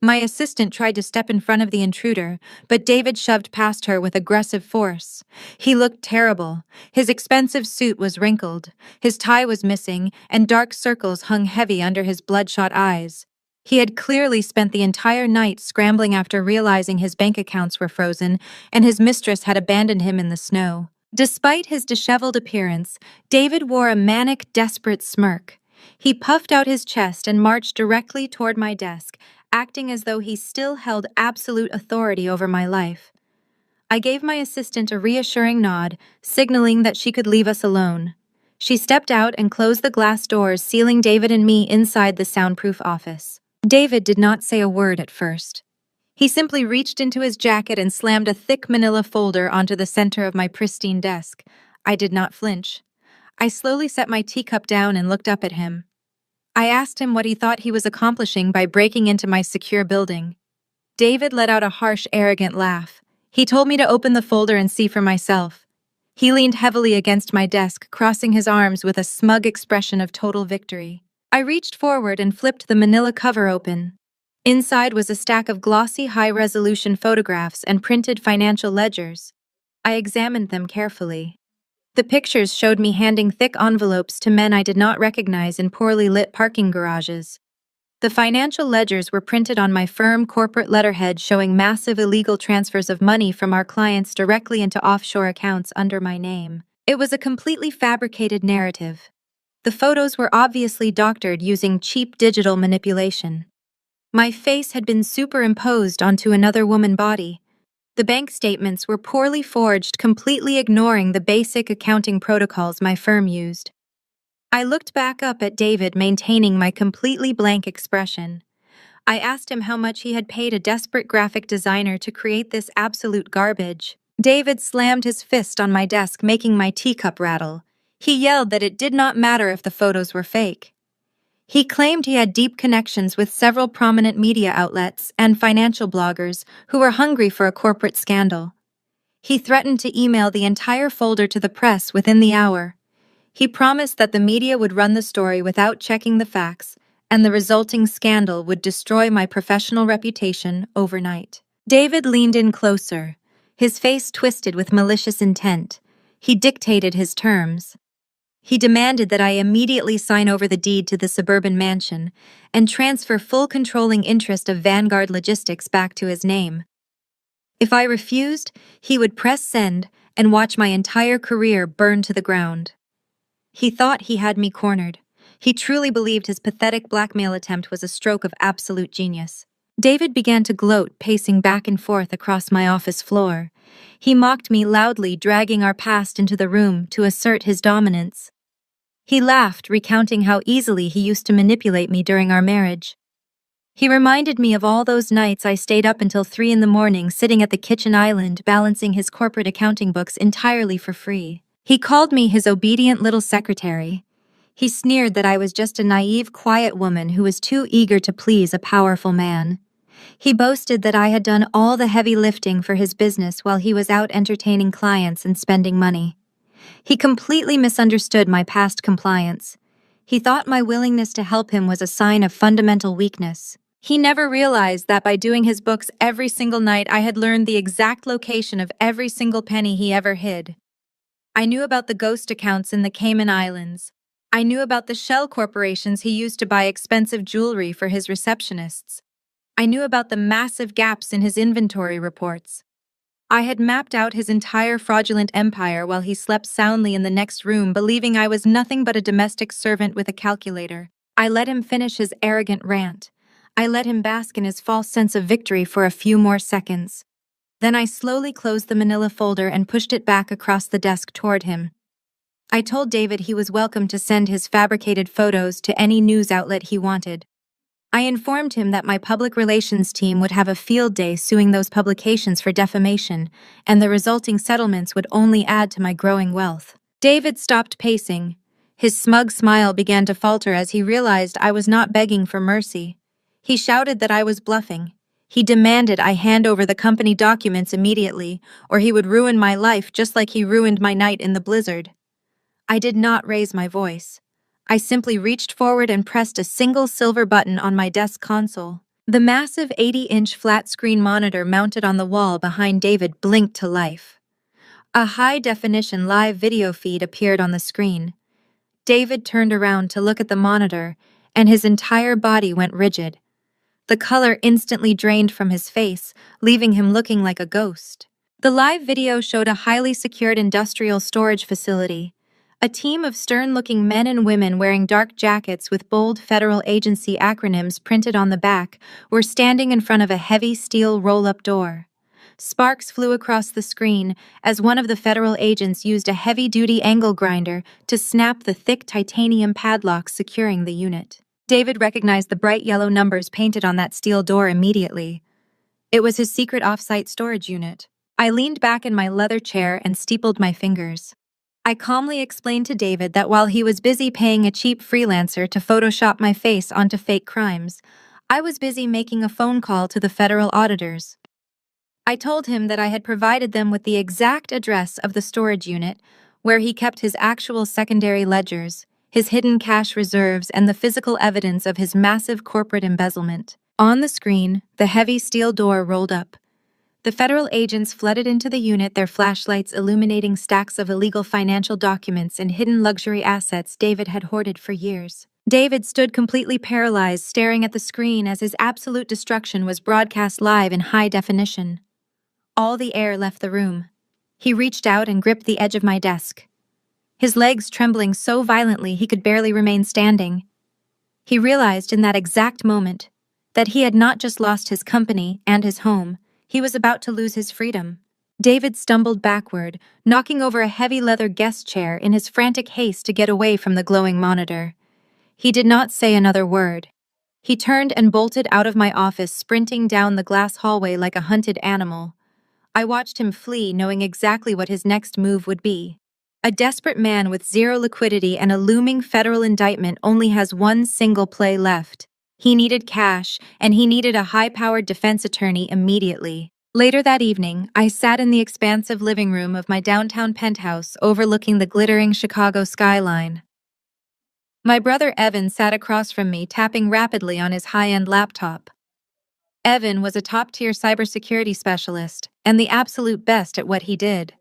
My assistant tried to step in front of the intruder, but David shoved past her with aggressive force. He looked terrible. His expensive suit was wrinkled, his tie was missing, and dark circles hung heavy under his bloodshot eyes. He had clearly spent the entire night scrambling after realizing his bank accounts were frozen, and his mistress had abandoned him in the snow. Despite his disheveled appearance, David wore a manic, desperate smirk. He puffed out his chest and marched directly toward my desk, acting as though he still held absolute authority over my life. I gave my assistant a reassuring nod, signaling that she could leave us alone. She stepped out and closed the glass doors, sealing David and me inside the soundproof office. David did not say a word at first. He simply reached into his jacket and slammed a thick manila folder onto the center of my pristine desk. I did not flinch. I slowly set my teacup down and looked up at him. I asked him what he thought he was accomplishing by breaking into my secure building. David let out a harsh, arrogant laugh. He told me to open the folder and see for myself. He leaned heavily against my desk, crossing his arms with a smug expression of total victory. I reached forward and flipped the manila cover open. Inside was a stack of glossy, high-resolution photographs and printed financial ledgers. I examined them carefully. The pictures showed me handing thick envelopes to men I did not recognize in poorly lit parking garages. The financial ledgers were printed on my firm corporate letterhead, showing massive illegal transfers of money from our clients directly into offshore accounts under my name. It was a completely fabricated narrative. The photos were obviously doctored using cheap digital manipulation. My face had been superimposed onto another woman's body. The bank statements were poorly forged, completely ignoring the basic accounting protocols my firm used. I looked back up at David, maintaining my completely blank expression. I asked him how much he had paid a desperate graphic designer to create this absolute garbage. David slammed his fist on my desk, making my teacup rattle. He yelled that it did not matter if the photos were fake. He claimed he had deep connections with several prominent media outlets and financial bloggers who were hungry for a corporate scandal. He threatened to email the entire folder to the press within the hour. He promised that the media would run the story without checking the facts, and the resulting scandal would destroy my professional reputation overnight. David leaned in closer, his face twisted with malicious intent. He dictated his terms. He demanded that I immediately sign over the deed to the suburban mansion and transfer full controlling interest of Vanguard Logistics back to his name. If I refused, he would press send and watch my entire career burn to the ground. He thought he had me cornered. He truly believed his pathetic blackmail attempt was a stroke of absolute genius. David began to gloat, pacing back and forth across my office floor. He mocked me loudly, dragging our past into the room to assert his dominance. He laughed, recounting how easily he used to manipulate me during our marriage. He reminded me of all those nights I stayed up until 3 a.m, sitting at the kitchen island, balancing his corporate accounting books entirely for free. He called me his obedient little secretary. He sneered that I was just a naive, quiet woman who was too eager to please a powerful man. He boasted that I had done all the heavy lifting for his business while he was out entertaining clients and spending money. He completely misunderstood my past compliance. He thought my willingness to help him was a sign of fundamental weakness. He never realized that by doing his books every single night, I had learned the exact location of every single penny he ever hid. I knew about the ghost accounts in the Cayman Islands. I knew about the shell corporations he used to buy expensive jewelry for his receptionists. I knew about the massive gaps in his inventory reports. I had mapped out his entire fraudulent empire while he slept soundly in the next room, believing I was nothing but a domestic servant with a calculator. I let him finish his arrogant rant. I let him bask in his false sense of victory for a few more seconds. Then I slowly closed the manila folder and pushed it back across the desk toward him. I told David he was welcome to send his fabricated photos to any news outlet he wanted. I informed him that my public relations team would have a field day suing those publications for defamation, and the resulting settlements would only add to my growing wealth. David stopped pacing. His smug smile began to falter as he realized I was not begging for mercy. He shouted that I was bluffing. He demanded I hand over the company documents immediately, or he would ruin my life just like he ruined my night in the blizzard. I did not raise my voice. I simply reached forward and pressed a single silver button on my desk console. The massive 80-inch flat-screen monitor mounted on the wall behind David blinked to life. A high-definition live video feed appeared on the screen. David turned around to look at the monitor, and his entire body went rigid. The color instantly drained from his face, leaving him looking like a ghost. The live video showed a highly secured industrial storage facility. A team of stern-looking men and women wearing dark jackets with bold federal agency acronyms printed on the back were standing in front of a heavy steel roll-up door. Sparks flew across the screen as one of the federal agents used a heavy-duty angle grinder to snap the thick titanium padlocks securing the unit. David recognized the bright yellow numbers painted on that steel door immediately. It was his secret off-site storage unit. I leaned back in my leather chair and steepled my fingers. I calmly explained to David that while he was busy paying a cheap freelancer to Photoshop my face onto fake crimes, I was busy making a phone call to the federal auditors. I told him that I had provided them with the exact address of the storage unit, where he kept his actual secondary ledgers, his hidden cash reserves, and the physical evidence of his massive corporate embezzlement. On the screen, the heavy steel door rolled up. The federal agents flooded into the unit, their flashlights illuminating stacks of illegal financial documents and hidden luxury assets David had hoarded for years. David stood completely paralyzed, staring at the screen as his absolute destruction was broadcast live in high definition. All the air left the room. He reached out and gripped the edge of my desk, his legs trembling so violently he could barely remain standing. He realized in that exact moment that he had not just lost his company and his home, he was about to lose his freedom. David stumbled backward, knocking over a heavy leather guest chair in his frantic haste to get away from the glowing monitor. He did not say another word. He turned and bolted out of my office, sprinting down the glass hallway like a hunted animal. I watched him flee, knowing exactly what his next move would be. A desperate man with zero liquidity and a looming federal indictment only has one single play left. He needed cash, and he needed a high-powered defense attorney immediately. Later that evening, I sat in the expansive living room of my downtown penthouse overlooking the glittering Chicago skyline. My brother Evan sat across from me, tapping rapidly on his high-end laptop. Evan was a top-tier cybersecurity specialist and the absolute best at what he did.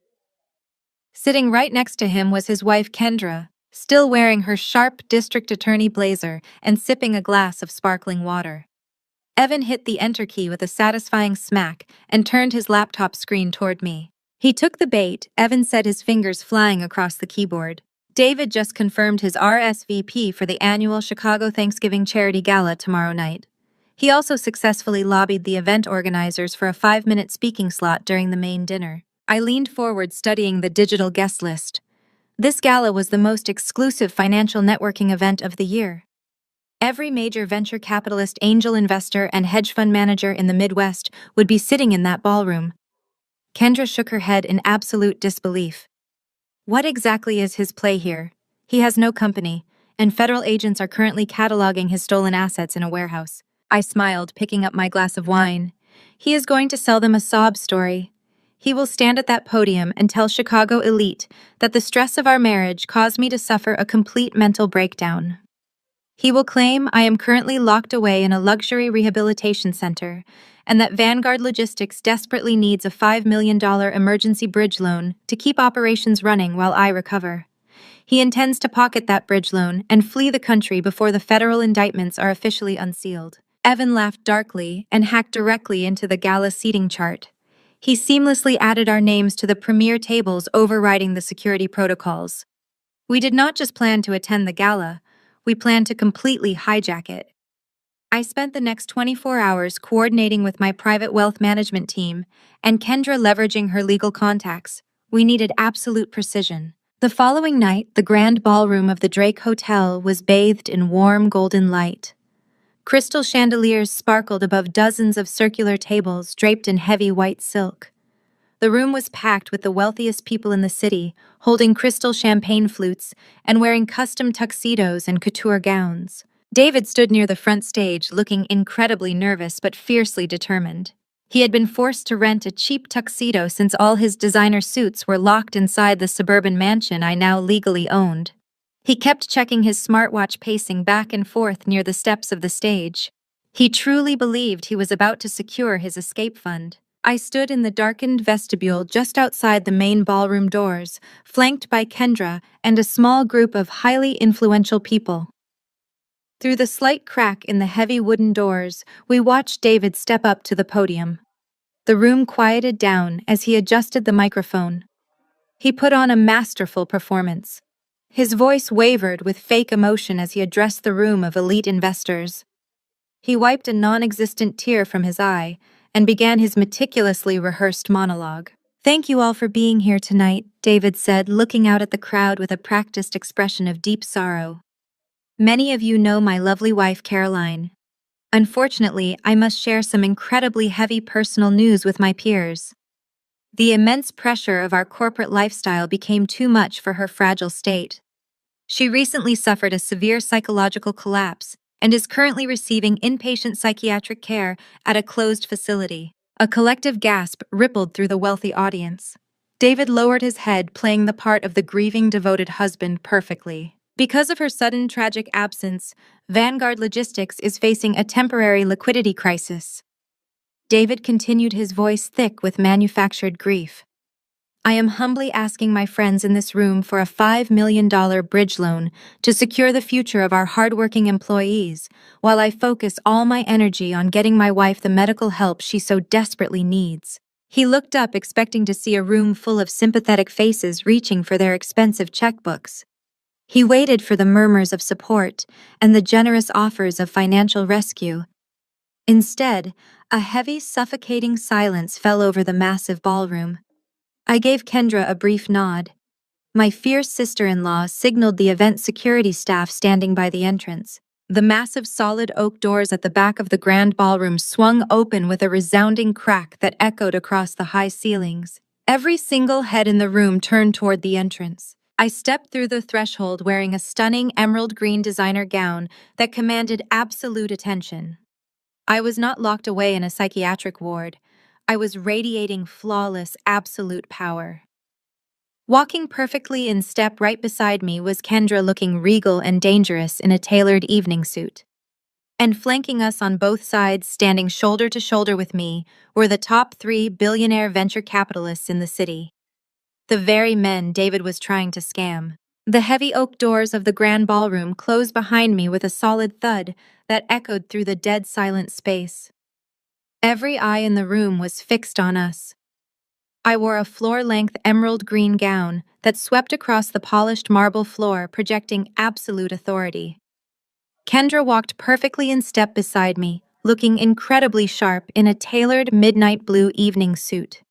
Sitting right next to him was his wife Kendra, still wearing her sharp district attorney blazer and sipping a glass of sparkling water. Evan hit the enter key with a satisfying smack and turned his laptop screen toward me. He took the bait, Evan said, his fingers flying across the keyboard. David just confirmed his RSVP for the annual Chicago Thanksgiving Charity Gala tomorrow night. He also successfully lobbied the event organizers for a 5-minute speaking slot during the main dinner. I leaned forward, studying the digital guest list. This gala was the most exclusive financial networking event of the year. Every major venture capitalist, angel investor, and hedge fund manager in the Midwest would be sitting in that ballroom. Kendra shook her head in absolute disbelief. What exactly is his play here? He has no company, and federal agents are currently cataloging his stolen assets in a warehouse. I smiled, picking up my glass of wine. He is going to sell them a sob story. He will stand at that podium and tell Chicago elite that the stress of our marriage caused me to suffer a complete mental breakdown. He will claim I am currently locked away in a luxury rehabilitation center and that Vanguard Logistics desperately needs a $5 million emergency bridge loan to keep operations running while I recover. He intends to pocket that bridge loan and flee the country before the federal indictments are officially unsealed. Evan laughed darkly and hacked directly into the gala seating chart. He seamlessly added our names to the premier tables, overriding the security protocols. We did not just plan to attend the gala, we planned to completely hijack it. I spent the next 24 hours coordinating with my private wealth management team and Kendra leveraging her legal contacts. We needed absolute precision. The following night, the grand ballroom of the Drake Hotel was bathed in warm golden light. Crystal chandeliers sparkled above dozens of circular tables draped in heavy white silk. The room was packed with the wealthiest people in the city, holding crystal champagne flutes and wearing custom tuxedos and couture gowns. David stood near the front stage, looking incredibly nervous but fiercely determined. He had been forced to rent a cheap tuxedo since all his designer suits were locked inside the suburban mansion I now legally owned. He kept checking his smartwatch, pacing back and forth near the steps of the stage. He truly believed he was about to secure his escape fund. I stood in the darkened vestibule just outside the main ballroom doors, flanked by Kendra and a small group of highly influential people. Through the slight crack in the heavy wooden doors, we watched David step up to the podium. The room quieted down as he adjusted the microphone. He put on a masterful performance. His voice wavered with fake emotion as he addressed the room of elite investors. He wiped a non-existent tear from his eye and began his meticulously rehearsed monologue. "Thank you all for being here tonight," David said, looking out at the crowd with a practiced expression of deep sorrow. "Many of you know my lovely wife, Caroline. Unfortunately, I must share some incredibly heavy personal news with my peers. The immense pressure of our corporate lifestyle became too much for her fragile state. She recently suffered a severe psychological collapse and is currently receiving inpatient psychiatric care at a closed facility." A collective gasp rippled through the wealthy audience. David lowered his head, playing the part of the grieving, devoted husband perfectly. "Because of her sudden tragic absence, Vanguard Logistics is facing a temporary liquidity crisis." David continued, his voice thick with manufactured grief. "I am humbly asking my friends in this room for a $5 million bridge loan to secure the future of our hardworking employees, while I focus all my energy on getting my wife the medical help she so desperately needs." He looked up, expecting to see a room full of sympathetic faces reaching for their expensive checkbooks. He waited for the murmurs of support and the generous offers of financial rescue. Instead, a heavy, suffocating silence fell over the massive ballroom. I gave Kendra a brief nod. My fierce sister-in-law signaled the event security staff standing by the entrance. The massive solid oak doors at the back of the grand ballroom swung open with a resounding crack that echoed across the high ceilings. Every single head in the room turned toward the entrance. I stepped through the threshold wearing a stunning emerald green designer gown that commanded absolute attention. I was not locked away in a psychiatric ward. I was radiating flawless, absolute power. Walking perfectly in step right beside me was Kendra, looking regal and dangerous in a tailored evening suit. And flanking us on both sides, standing shoulder to shoulder with me, were the top 3 billionaire venture capitalists in the city. The very men David was trying to scam. The heavy oak doors of the grand ballroom closed behind me with a solid thud that echoed through the dead silent space. Every eye in the room was fixed on us. I wore a floor-length emerald green gown that swept across the polished marble floor, projecting absolute authority. Kendra walked perfectly in step beside me, looking incredibly sharp in a tailored midnight blue evening suit.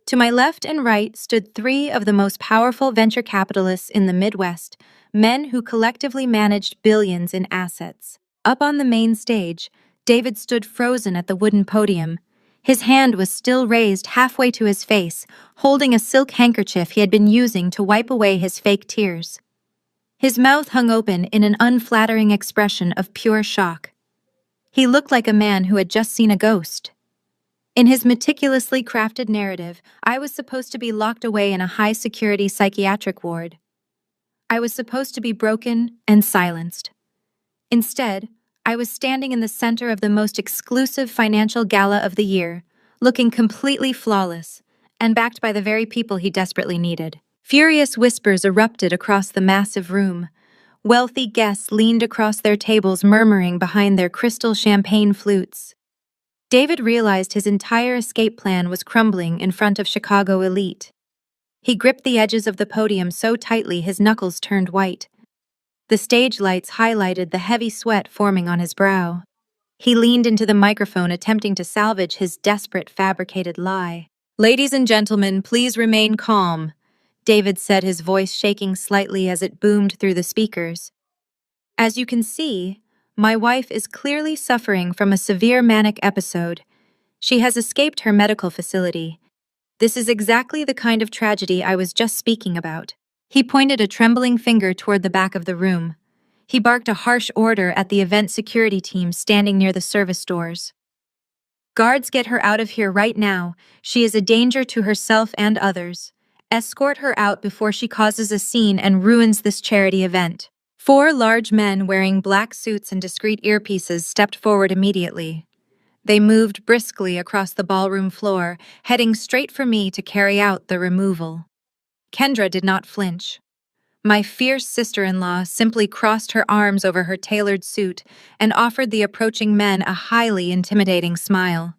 To my left and right stood 3 of the most powerful venture capitalists in the Midwest, men who collectively managed billions in assets. Up on the main stage, David stood frozen at the wooden podium. His hand was still raised halfway to his face, holding a silk handkerchief he had been using to wipe away his fake tears. His mouth hung open in an unflattering expression of pure shock. He looked like a man who had just seen a ghost. In his meticulously crafted narrative, I was supposed to be locked away in a high-security psychiatric ward. I was supposed to be broken and silenced. Instead, I was standing in the center of the most exclusive financial gala of the year, looking completely flawless, and backed by the very people he desperately needed. Furious whispers erupted across the massive room. Wealthy guests leaned across their tables, murmuring behind their crystal champagne flutes. David realized his entire escape plan was crumbling in front of Chicago elite. He gripped the edges of the podium so tightly his knuckles turned white. The stage lights highlighted the heavy sweat forming on his brow. He leaned into the microphone, attempting to salvage his desperate, fabricated lie. "Ladies and gentlemen, please remain calm," David said, his voice shaking slightly as it boomed through the speakers. "As you can see, My wife is clearly suffering from a severe manic episode. She has escaped her medical facility. This is exactly the kind of tragedy I was just speaking about. He pointed a trembling finger toward the back of the room. He barked a harsh order at the event security team standing near the service doors. Guards, get her out of here right now. She is a danger to herself and others. Escort her out before she causes a scene and ruins this charity event. 4 large men wearing black suits and discreet earpieces stepped forward immediately. They moved briskly across the ballroom floor, heading straight for me to carry out the removal. Kendra did not flinch. My fierce sister-in-law simply crossed her arms over her tailored suit and offered the approaching men a highly intimidating smile.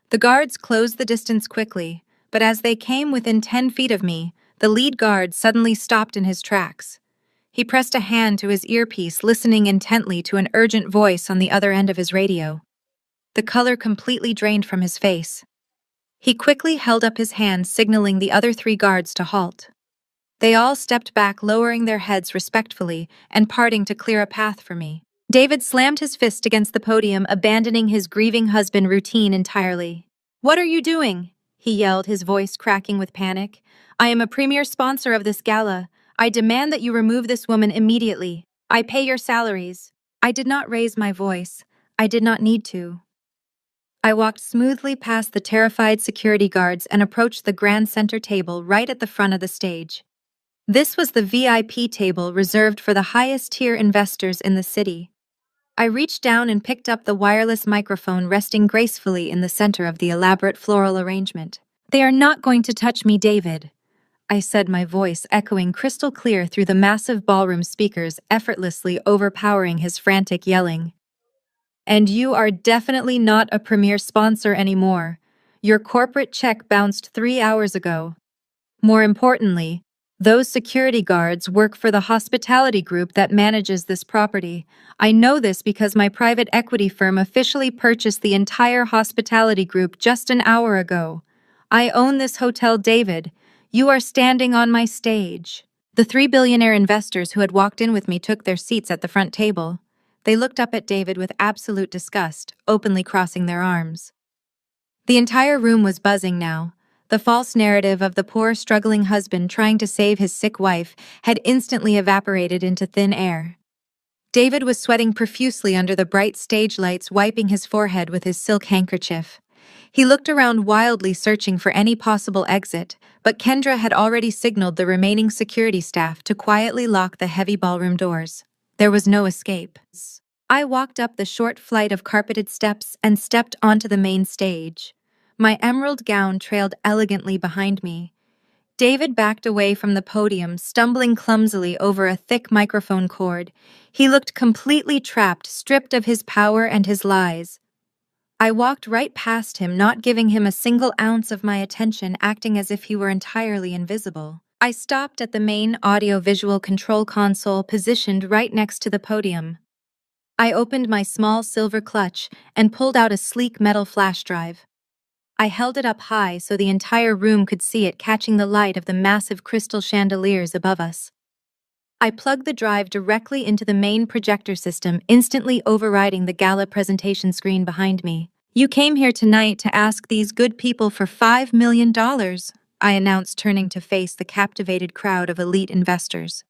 The guards closed the distance quickly, but as they came within 10 feet of me, the lead guard suddenly stopped in his tracks. He pressed a hand to his earpiece, listening intently to an urgent voice on the other end of his radio. The color completely drained from his face. He quickly held up his hand, signaling the other 3 guards to halt. They all stepped back, lowering their heads respectfully and parting to clear a path for me. David slammed his fist against the podium, abandoning his grieving husband routine entirely. "What are you doing?" he yelled, his voice cracking with panic. "I am a premier sponsor of this gala. I demand that you remove this woman immediately. I pay your salaries." I did not raise my voice. I did not need to. I walked smoothly past the terrified security guards and approached the grand center table right at the front of the stage. This was the VIP table reserved for the highest-tier investors in the city. I reached down and picked up the wireless microphone resting gracefully in the center of the elaborate floral arrangement. "They are not going to touch me, David," I said, my voice echoing crystal clear through the massive ballroom speakers, effortlessly overpowering his frantic yelling. "And you are definitely not a premier sponsor anymore. Your corporate check bounced 3 hours ago. More importantly, those security guards work for the hospitality group that manages this property. I know this because my private equity firm officially purchased the entire hospitality group just an hour ago. I own this hotel, David. You are standing on my stage." The 3 billionaire investors who had walked in with me took their seats at the front table. They looked up at David with absolute disgust, openly crossing their arms. The entire room was buzzing now. The false narrative of the poor, struggling husband trying to save his sick wife had instantly evaporated into thin air. David was sweating profusely under the bright stage lights, wiping his forehead with his silk handkerchief. He looked around wildly, searching for any possible exit, but Kendra had already signaled the remaining security staff to quietly lock the heavy ballroom doors. There was no escape. I walked up the short flight of carpeted steps and stepped onto the main stage. My emerald gown trailed elegantly behind me. David backed away from the podium, stumbling clumsily over a thick microphone cord. He looked completely trapped, stripped of his power and his lies. I walked right past him, not giving him a single ounce of my attention, acting as if he were entirely invisible. I stopped at the main audio-visual control console positioned right next to the podium. I opened my small silver clutch and pulled out a sleek metal flash drive. I held it up high so the entire room could see it, catching the light of the massive crystal chandeliers above us. I plugged the drive directly into the main projector system, instantly overriding the gala presentation screen behind me. "You came here tonight to ask these good people for $5 million, I announced, turning to face the captivated crowd of elite investors.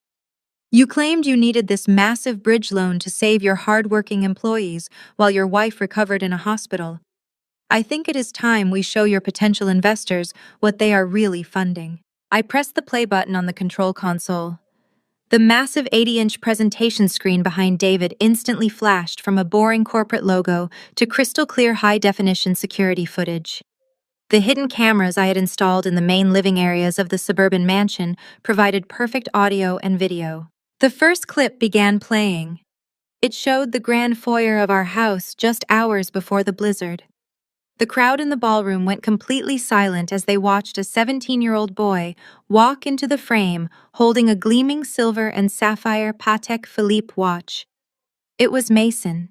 "You claimed you needed this massive bridge loan to save your hard-working employees while your wife recovered in a hospital. I think it is time we show your potential investors what they are really funding." I pressed the play button on the control console. The massive 80-inch presentation screen behind David instantly flashed from a boring corporate logo to crystal-clear high-definition security footage. The hidden cameras I had installed in the main living areas of the suburban mansion provided perfect audio and video. The first clip began playing. It showed the grand foyer of our house just hours before the blizzard. The crowd in the ballroom went completely silent as they watched a 17-year-old boy walk into the frame holding a gleaming silver and sapphire Patek Philippe watch. It was Mason.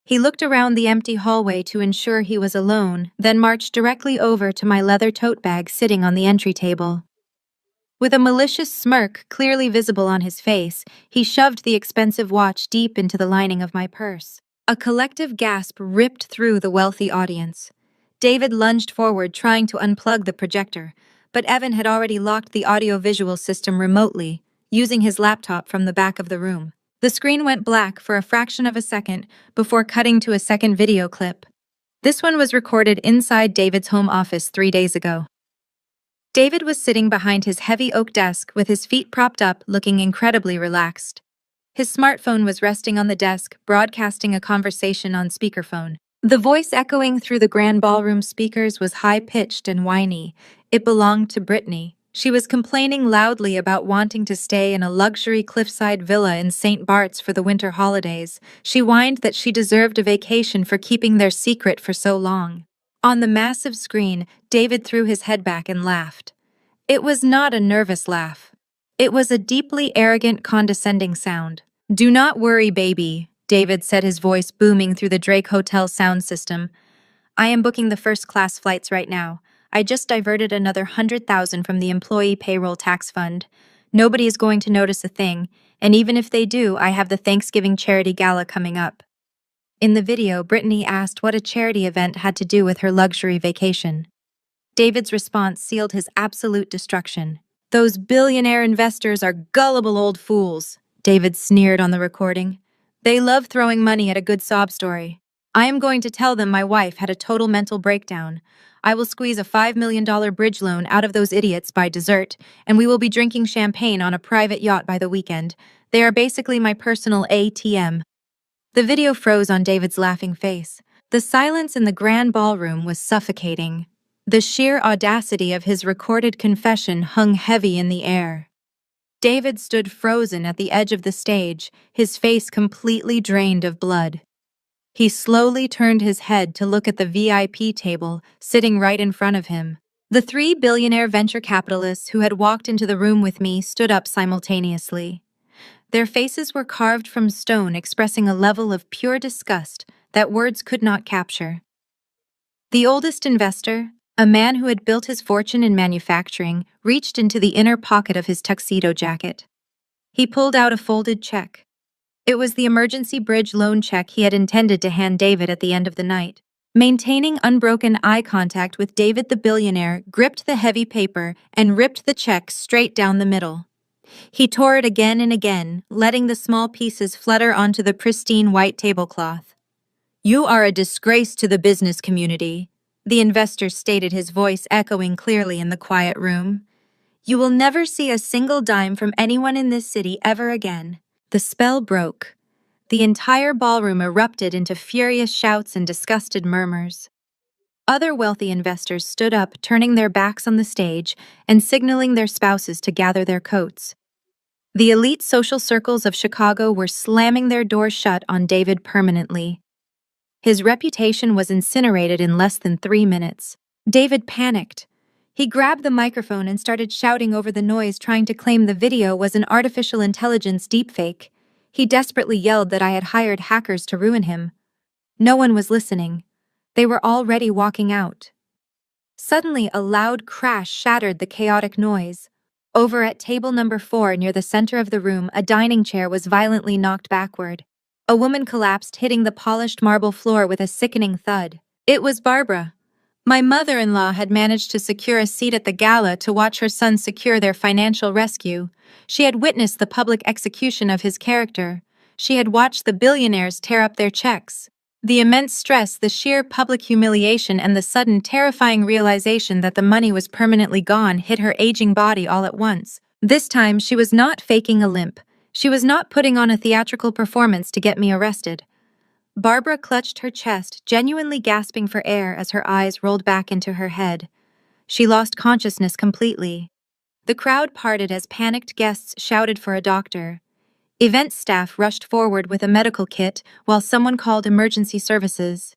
He looked around the empty hallway to ensure he was alone, then marched directly over to my leather tote bag sitting on the entry table. With a malicious smirk clearly visible on his face, he shoved the expensive watch deep into the lining of my purse. A collective gasp ripped through the wealthy audience. David lunged forward, trying to unplug the projector, but Evan had already locked the audio-visual system remotely, using his laptop from the back of the room. The screen went black for a fraction of a second before cutting to a second video clip. This one was recorded inside David's home office 3 days ago. David was sitting behind his heavy oak desk with his feet propped up, looking incredibly relaxed. His smartphone was resting on the desk, broadcasting a conversation on speakerphone. The voice echoing through the grand ballroom speakers was high-pitched and whiny. It belonged to Brittany. She was complaining loudly about wanting to stay in a luxury cliffside villa in St. Bart's for the winter holidays. She whined that she deserved a vacation for keeping their secret for so long. On the massive screen, David threw his head back and laughed. It was not a nervous laugh. It was a deeply arrogant, condescending sound. "Do not worry, baby," David said, his voice booming through the Drake Hotel sound system. "I am booking the first-class flights right now. I just diverted another 100,000 from the employee payroll tax fund. Nobody is going to notice a thing, and even if they do, I have the Thanksgiving charity gala coming up." In the video, Brittany asked what a charity event had to do with her luxury vacation. David's response sealed his absolute destruction. "Those billionaire investors are gullible old fools," David sneered on the recording. "They love throwing money at a good sob story. I am going to tell them my wife had a total mental breakdown. I will squeeze a $5 million bridge loan out of those idiots by dessert, and we will be drinking champagne on a private yacht by the weekend. They are basically my personal ATM." The video froze on David's laughing face. The silence in the grand ballroom was suffocating. The sheer audacity of his recorded confession hung heavy in the air. David stood frozen at the edge of the stage, his face completely drained of blood. He slowly turned his head to look at the VIP table sitting right in front of him. The 3 billionaire venture capitalists who had walked into the room with me stood up simultaneously. Their faces were carved from stone, expressing a level of pure disgust that words could not capture. The oldest investor, a man who had built his fortune in manufacturing, reached into the inner pocket of his tuxedo jacket. He pulled out a folded check. It was the emergency bridge loan check he had intended to hand David at the end of the night. Maintaining unbroken eye contact with David, the billionaire gripped the heavy paper and ripped the check straight down the middle. He tore it again and again, letting the small pieces flutter onto the pristine white tablecloth. "You are a disgrace to the business community," the investor stated, his voice echoing clearly in the quiet room. "You will never see a single dime from anyone in this city ever again." The spell broke. The entire ballroom erupted into furious shouts and disgusted murmurs. Other wealthy investors stood up, turning their backs on the stage and signaling their spouses to gather their coats. The elite social circles of Chicago were slamming their doors shut on David permanently. His reputation was incinerated in less than 3 minutes. David panicked. He grabbed the microphone and started shouting over the noise, trying to claim the video was an artificial intelligence deepfake. He desperately yelled that I had hired hackers to ruin him. No one was listening. They were already walking out. Suddenly, a loud crash shattered the chaotic noise. Over at table number 4, near the center of the room, a dining chair was violently knocked backward. A woman collapsed, hitting the polished marble floor with a sickening thud. It was Barbara. My mother-in-law had managed to secure a seat at the gala to watch her son secure their financial rescue. She had witnessed the public execution of his character. She had watched the billionaires tear up their checks. The immense stress, the sheer public humiliation, and the sudden terrifying realization that the money was permanently gone hit her aging body all at once. This time, she was not faking a limp. She was not putting on a theatrical performance to get me arrested. Barbara clutched her chest, genuinely gasping for air as her eyes rolled back into her head. She lost consciousness completely. The crowd parted as panicked guests shouted for a doctor. Event staff rushed forward with a medical kit while someone called emergency services.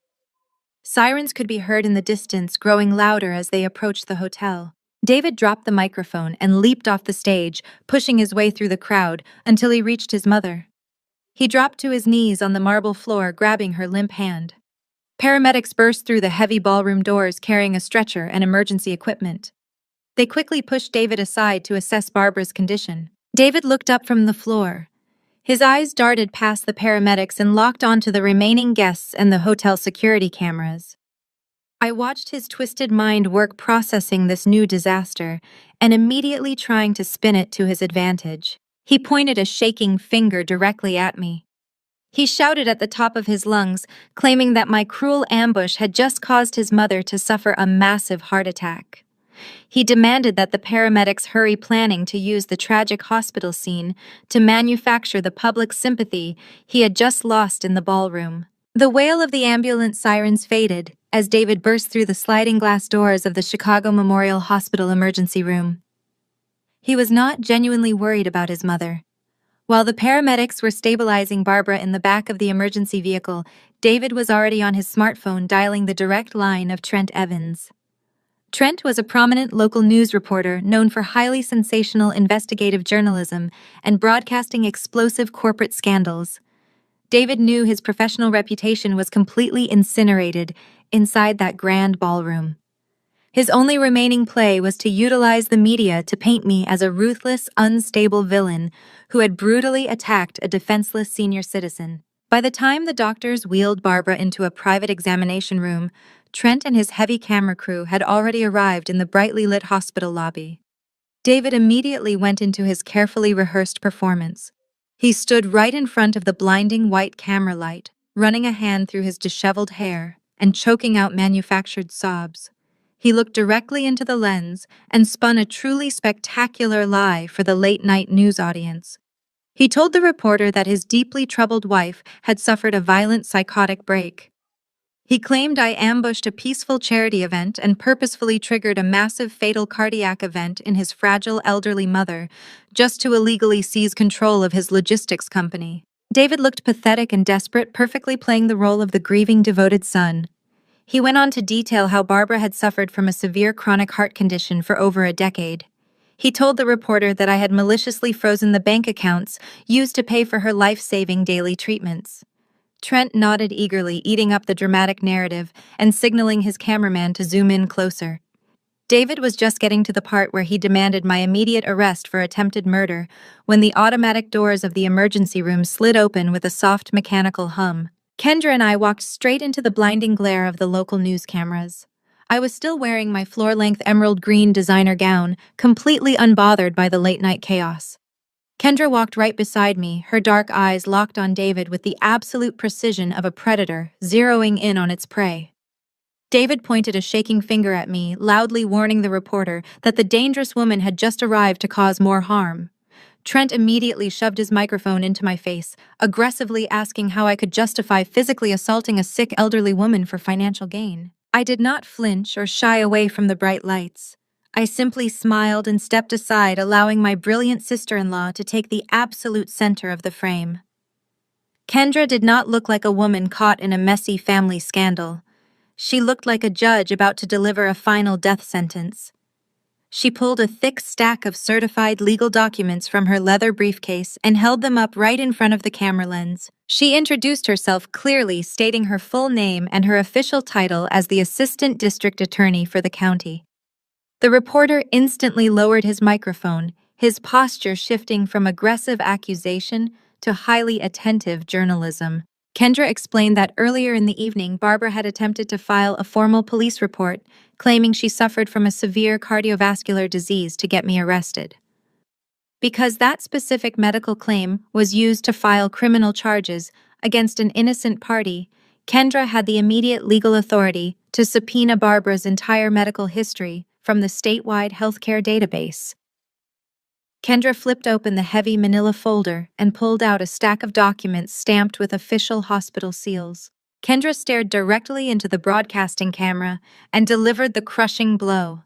Sirens could be heard in the distance, growing louder as they approached the hotel. David dropped the microphone and leaped off the stage, pushing his way through the crowd until he reached his mother. He dropped to his knees on the marble floor, grabbing her limp hand. Paramedics burst through the heavy ballroom doors, carrying a stretcher and emergency equipment. They quickly pushed David aside to assess Barbara's condition. David looked up from the floor. His eyes darted past the paramedics and locked onto the remaining guests and the hotel security cameras. I watched his twisted mind work processing this new disaster and immediately trying to spin it to his advantage. He pointed a shaking finger directly at me. He shouted at the top of his lungs, claiming that my cruel ambush had just caused his mother to suffer a massive heart attack. He demanded that the paramedics hurry planning to use the tragic hospital scene to manufacture the public sympathy he had just lost in the ballroom. The wail of the ambulance sirens faded as David burst through the sliding glass doors of the Chicago Memorial Hospital emergency room. He was not genuinely worried about his mother. While the paramedics were stabilizing Barbara in the back of the emergency vehicle, David was already on his smartphone dialing the direct line of Trent Evans. Trent was a prominent local news reporter known for highly sensational investigative journalism and broadcasting explosive corporate scandals. David knew his professional reputation was completely incinerated inside that grand ballroom. His only remaining play was to utilize the media to paint me as a ruthless, unstable villain who had brutally attacked a defenseless senior citizen. By the time the doctors wheeled Barbara into a private examination room, Trent and his heavy camera crew had already arrived in the brightly lit hospital lobby. David immediately went into his carefully rehearsed performance. He stood right in front of the blinding white camera light, running a hand through his disheveled hair and choking out manufactured sobs. He looked directly into the lens and spun a truly spectacular lie for the late-night news audience. He told the reporter that his deeply troubled wife had suffered a violent psychotic break. He claimed I ambushed a peaceful charity event and purposefully triggered a massive fatal cardiac event in his fragile elderly mother, just to illegally seize control of his logistics company. David looked pathetic and desperate, perfectly playing the role of the grieving, devoted son. He went on to detail how Barbara had suffered from a severe chronic heart condition for over a decade. He told the reporter that I had maliciously frozen the bank accounts used to pay for her life-saving daily treatments. Trent nodded eagerly, eating up the dramatic narrative and signaling his cameraman to zoom in closer. David was just getting to the part where he demanded my immediate arrest for attempted murder when the automatic doors of the emergency room slid open with a soft mechanical hum. Kendra and I walked straight into the blinding glare of the local news cameras. I was still wearing my floor-length emerald green designer gown, completely unbothered by the late-night chaos. Kendra walked right beside me, her dark eyes locked on David with the absolute precision of a predator zeroing in on its prey. David pointed a shaking finger at me, loudly warning the reporter that the dangerous woman had just arrived to cause more harm. Trent immediately shoved his microphone into my face, aggressively asking how I could justify physically assaulting a sick elderly woman for financial gain. I did not flinch or shy away from the bright lights. I simply smiled and stepped aside, allowing my brilliant sister-in-law to take the absolute center of the frame. Kendra did not look like a woman caught in a messy family scandal. She looked like a judge about to deliver a final death sentence. She pulled a thick stack of certified legal documents from her leather briefcase and held them up right in front of the camera lens. She introduced herself clearly, stating her full name and her official title as the Assistant District Attorney for the county. The reporter instantly lowered his microphone, his posture shifting from aggressive accusation to highly attentive journalism. Kendra explained that earlier in the evening, Barbara had attempted to file a formal police report, claiming she suffered from a severe cardiovascular disease to get me arrested. Because that specific medical claim was used to file criminal charges against an innocent party, Kendra had the immediate legal authority to subpoena Barbara's entire medical history from the statewide healthcare database. Kendra flipped open the heavy manila folder and pulled out a stack of documents stamped with official hospital seals. Kendra stared directly into the broadcasting camera and delivered the crushing blow.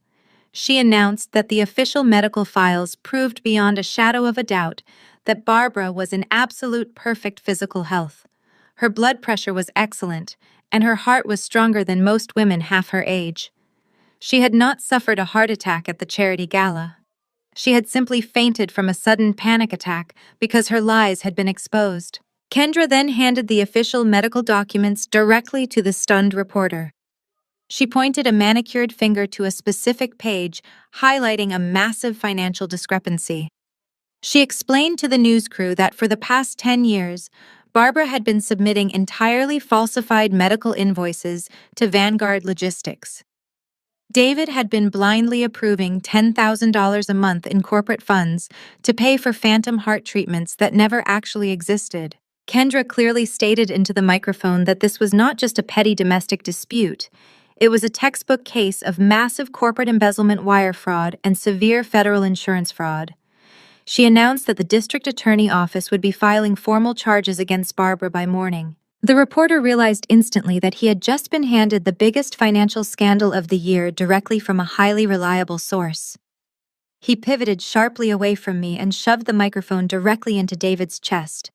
She announced that the official medical files proved beyond a shadow of a doubt that Barbara was in absolute perfect physical health. Her blood pressure was excellent, and her heart was stronger than most women half her age. She had not suffered a heart attack at the charity gala. She had simply fainted from a sudden panic attack because her lies had been exposed. Kendra then handed the official medical documents directly to the stunned reporter. She pointed a manicured finger to a specific page, highlighting a massive financial discrepancy. She explained to the news crew that for the past 10 years, Barbara had been submitting entirely falsified medical invoices to Vanguard Logistics. David had been blindly approving $10,000 a month in corporate funds to pay for phantom heart treatments that never actually existed. Kendra clearly stated into the microphone that this was not just a petty domestic dispute. It was a textbook case of massive corporate embezzlement, wire fraud, and severe federal insurance fraud. She announced that the district attorney office would be filing formal charges against Barbara by morning. The reporter realized instantly that he had just been handed the biggest financial scandal of the year directly from a highly reliable source. He pivoted sharply away from me and shoved the microphone directly into David's chest.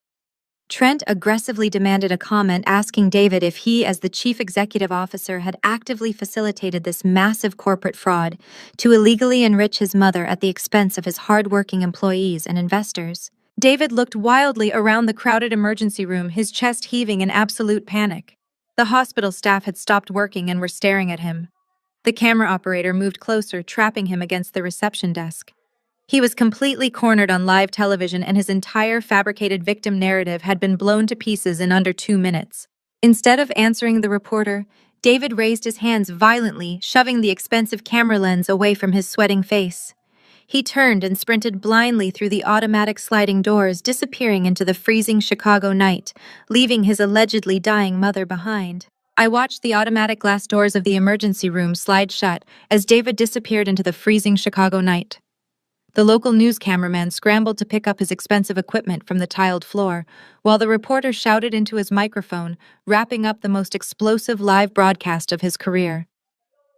Trent aggressively demanded a comment, asking David if he, as the chief executive officer, had actively facilitated this massive corporate fraud to illegally enrich his mother at the expense of his hard-working employees and investors. David looked wildly around the crowded emergency room, his chest heaving in absolute panic. The hospital staff had stopped working and were staring at him. The camera operator moved closer, trapping him against the reception desk. He was completely cornered on live television, and his entire fabricated victim narrative had been blown to pieces in under 2 minutes. Instead of answering the reporter, David raised his hands violently, shoving the expensive camera lens away from his sweating face. He turned and sprinted blindly through the automatic sliding doors, disappearing into the freezing Chicago night, leaving his allegedly dying mother behind. I watched the automatic glass doors of the emergency room slide shut as David disappeared into the freezing Chicago night. The local news cameraman scrambled to pick up his expensive equipment from the tiled floor, while the reporter shouted into his microphone, wrapping up the most explosive live broadcast of his career.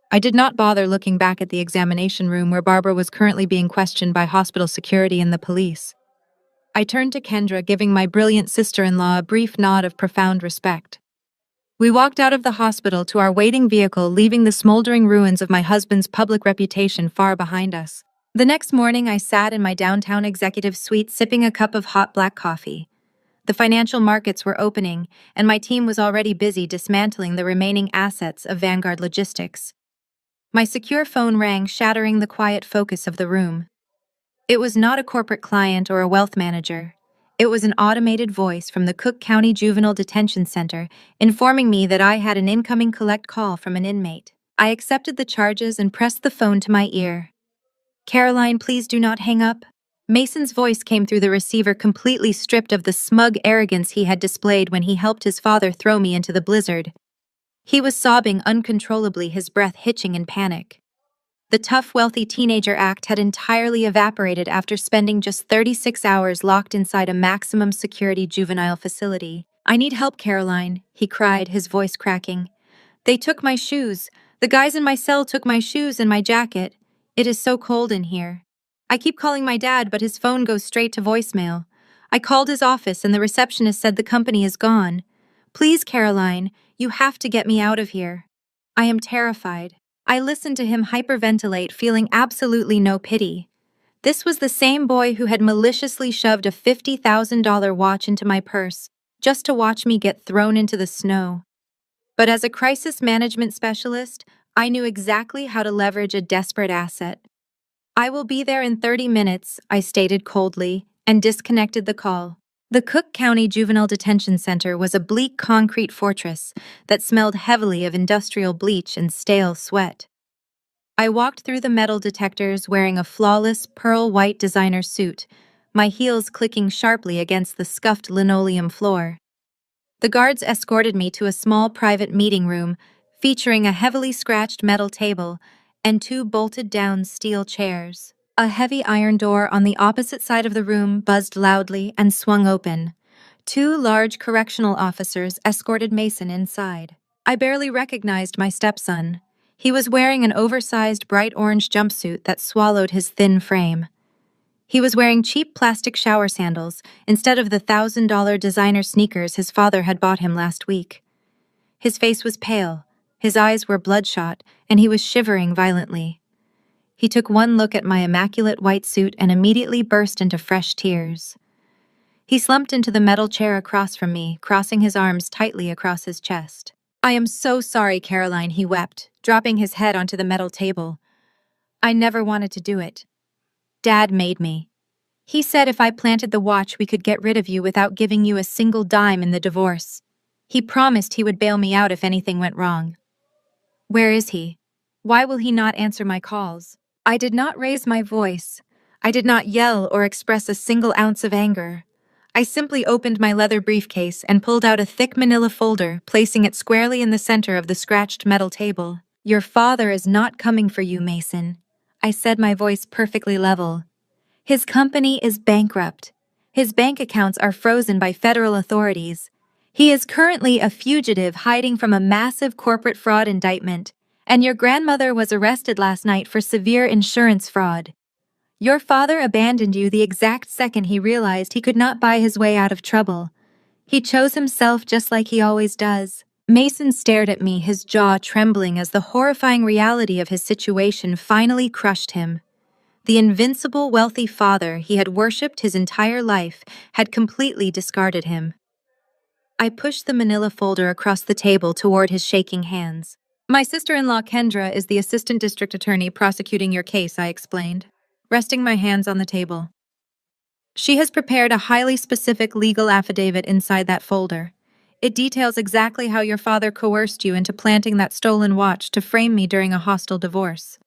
I did not bother looking back at the examination room where Barbara was currently being questioned by hospital security and the police. I turned to Kendra, giving my brilliant sister-in-law a brief nod of profound respect. We walked out of the hospital to our waiting vehicle, leaving the smoldering ruins of my husband's public reputation far behind us. The next morning, I sat in my downtown executive suite sipping a cup of hot black coffee. The financial markets were opening, and my team was already busy dismantling the remaining assets of Vanguard Logistics. My secure phone rang, shattering the quiet focus of the room. It was not a corporate client or a wealth manager. It was an automated voice from the Cook County Juvenile Detention Center, informing me that I had an incoming collect call from an inmate. I accepted the charges and pressed the phone to my ear. "Caroline, please do not hang up." Mason's voice came through the receiver, completely stripped of the smug arrogance he had displayed when he helped his father throw me into the blizzard. He was sobbing uncontrollably, his breath hitching in panic. The tough, wealthy teenager act had entirely evaporated after spending just 36 hours locked inside a maximum security juvenile facility. "I need help, Caroline," he cried, his voice cracking. "They took my shoes. The guys in my cell took my shoes and my jacket. It is so cold in here. I keep calling my dad, but his phone goes straight to voicemail. I called his office and the receptionist said the company is gone. Please, Caroline, you have to get me out of here. I am terrified." I listened to him hyperventilate, feeling absolutely no pity. This was the same boy who had maliciously shoved a $50,000 watch into my purse, just to watch me get thrown into the snow. But as a crisis management specialist, I knew exactly how to leverage a desperate asset. "I will be there in 30 minutes, I stated coldly, and disconnected the call. The Cook County Juvenile Detention Center was a bleak concrete fortress that smelled heavily of industrial bleach and stale sweat. I walked through the metal detectors wearing a flawless pearl-white designer suit, my heels clicking sharply against the scuffed linoleum floor. The guards escorted me to a small private meeting room featuring a heavily scratched metal table and 2 bolted-down steel chairs. A heavy iron door on the opposite side of the room buzzed loudly and swung open. 2 large correctional officers escorted Mason inside. I barely recognized my stepson. He was wearing an oversized bright orange jumpsuit that swallowed his thin frame. He was wearing cheap plastic shower sandals instead of the $1,000 designer sneakers his father had bought him last week. His face was pale, his eyes were bloodshot, and he was shivering violently. He took one look at my immaculate white suit and immediately burst into fresh tears. He slumped into the metal chair across from me, crossing his arms tightly across his chest. I am so sorry, Caroline, he wept, dropping his head onto the metal table. I never wanted to do it. Dad made me. He said if I planted the watch, we could get rid of you without giving you a single dime in the divorce. He promised he would bail me out if anything went wrong. Where is he? Why will he not answer my calls? I did not raise my voice. I did not yell or express a single ounce of anger. I simply opened my leather briefcase and pulled out a thick manila folder, placing it squarely in the center of the scratched metal table. Your father is not coming for you, Mason. I said, my voice perfectly level. His company is bankrupt. His bank accounts are frozen by federal authorities. He is currently a fugitive hiding from a massive corporate fraud indictment, and your grandmother was arrested last night for severe insurance fraud. Your father abandoned you the exact second he realized he could not buy his way out of trouble. He chose himself just like he always does. Mason stared at me, his jaw trembling as the horrifying reality of his situation finally crushed him. The invincible, wealthy father he had worshipped his entire life had completely discarded him. I pushed the manila folder across the table toward his shaking hands. My sister-in-law Kendra is the assistant district attorney prosecuting your case, I explained, resting my hands on the table. She has prepared a highly specific legal affidavit inside that folder. It details exactly how your father coerced you into planting that stolen watch to frame me during a hostile divorce.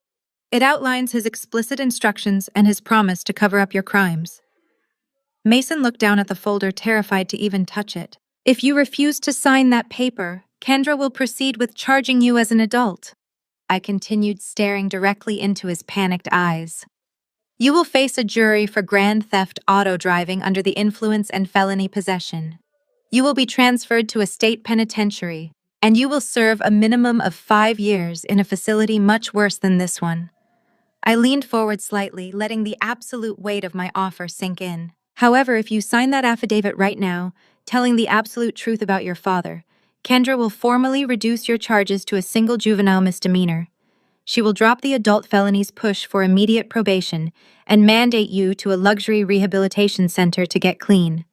It outlines his explicit instructions and his promise to cover up your crimes. Mason looked down at the folder, terrified to even touch it. If you refuse to sign that paper, Kendra will proceed with charging you as an adult. I continued, staring directly into his panicked eyes. You will face a jury for grand theft auto driving under the influence and felony possession. You will be transferred to a state penitentiary, and you will serve a minimum of 5 years in a facility much worse than this one. I leaned forward slightly, letting the absolute weight of my offer sink in. However, if you sign that affidavit right now, telling the absolute truth about your father, Kendra will formally reduce your charges to a single juvenile misdemeanor. She will drop the adult felonies push for immediate probation and mandate you to a luxury rehabilitation center to get clean.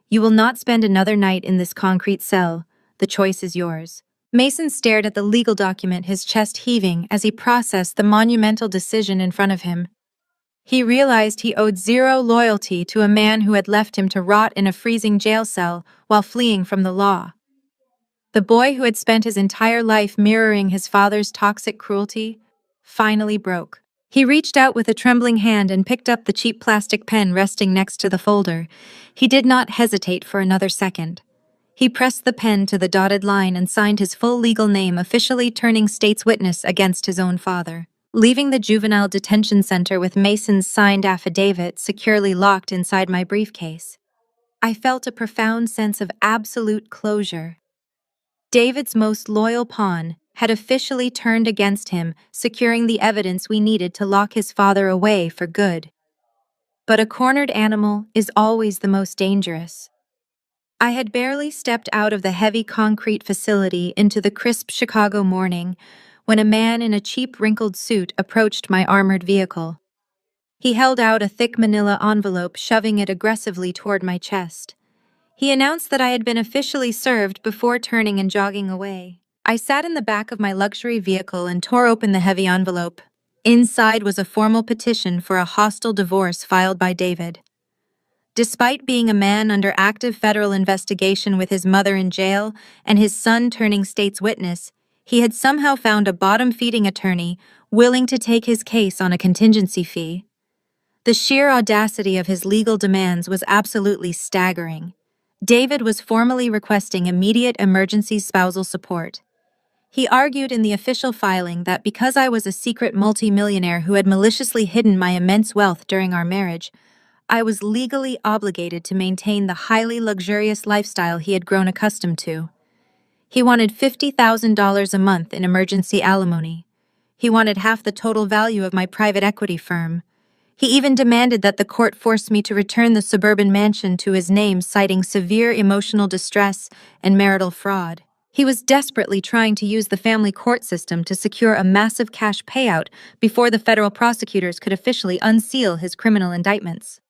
You will not spend another night in this concrete cell. The choice is yours. Mason stared at the legal document, his chest heaving as he processed the monumental decision in front of him. He realized he owed zero loyalty to a man who had left him to rot in a freezing jail cell while fleeing from the law. The boy who had spent his entire life mirroring his father's toxic cruelty finally broke. He reached out with a trembling hand and picked up the cheap plastic pen resting next to the folder. He did not hesitate for another second. He pressed the pen to the dotted line and signed his full legal name, officially turning state's witness against his own father. Leaving the juvenile detention center with Mason's signed affidavit securely locked inside my briefcase, I felt a profound sense of absolute closure. David's most loyal pawn had officially turned against him, securing the evidence we needed to lock his father away for good. But a cornered animal is always the most dangerous. I had barely stepped out of the heavy concrete facility into the crisp Chicago morning when a man in a cheap wrinkled suit approached my armored vehicle. He held out a thick manila envelope, shoving it aggressively toward my chest. He announced that I had been officially served before turning and jogging away. I sat in the back of my luxury vehicle and tore open the heavy envelope. Inside was a formal petition for a hostile divorce filed by David. Despite being a man under active federal investigation with his mother in jail and his son turning state's witness, he had somehow found a bottom-feeding attorney willing to take his case on a contingency fee. The sheer audacity of his legal demands was absolutely staggering. David was formally requesting immediate emergency spousal support. He argued in the official filing that because I was a secret multimillionaire who had maliciously hidden my immense wealth during our marriage, I was legally obligated to maintain the highly luxurious lifestyle he had grown accustomed to. He wanted $50,000 a month in emergency alimony. He wanted half the total value of my private equity firm. He even demanded that the court force me to return the suburban mansion to his name, citing severe emotional distress and marital fraud. He was desperately trying to use the family court system to secure a massive cash payout before the federal prosecutors could officially unseal his criminal indictments.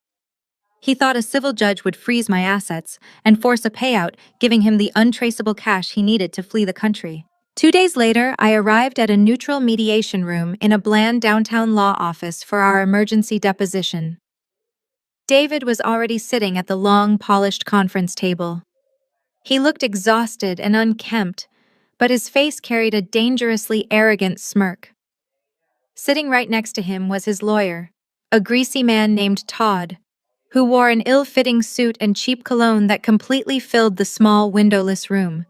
He thought a civil judge would freeze my assets and force a payout, giving him the untraceable cash he needed to flee the country. 2 days later, I arrived at a neutral mediation room in a bland downtown law office for our emergency deposition. David was already sitting at the long, polished conference table. He looked exhausted and unkempt, but his face carried a dangerously arrogant smirk. Sitting right next to him was his lawyer, a greasy man named Todd, who wore an ill-fitting suit and cheap cologne that completely filled the small, windowless room.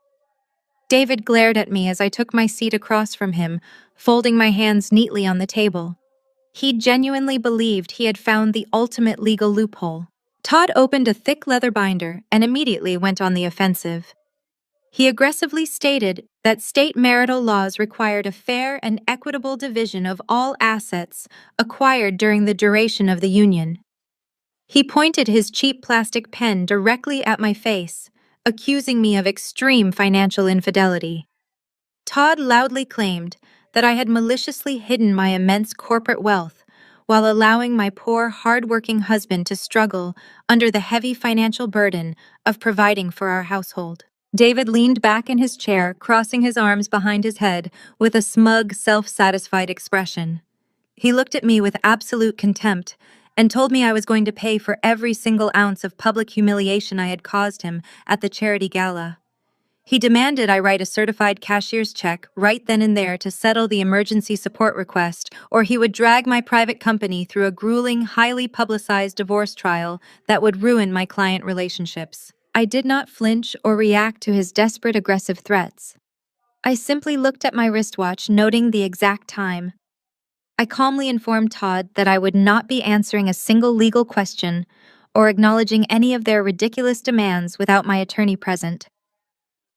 David glared at me as I took my seat across from him, folding my hands neatly on the table. He genuinely believed he had found the ultimate legal loophole. Todd opened a thick leather binder and immediately went on the offensive. He aggressively stated that state marital laws required a fair and equitable division of all assets acquired during the duration of the union. He pointed his cheap plastic pen directly at my face, accusing me of extreme financial infidelity. Todd loudly claimed that I had maliciously hidden my immense corporate wealth while allowing my poor, hard-working husband to struggle under the heavy financial burden of providing for our household. David leaned back in his chair, crossing his arms behind his head with a smug, self-satisfied expression. He looked at me with absolute contempt and told me I was going to pay for every single ounce of public humiliation I had caused him at the charity gala. He demanded I write a certified cashier's check right then and there to settle the emergency support request, or he would drag my private company through a grueling, highly publicized divorce trial that would ruin my client relationships. I did not flinch or react to his desperate, aggressive threats. I simply looked at my wristwatch, noting the exact time. I calmly informed Todd that I would not be answering a single legal question or acknowledging any of their ridiculous demands without my attorney present.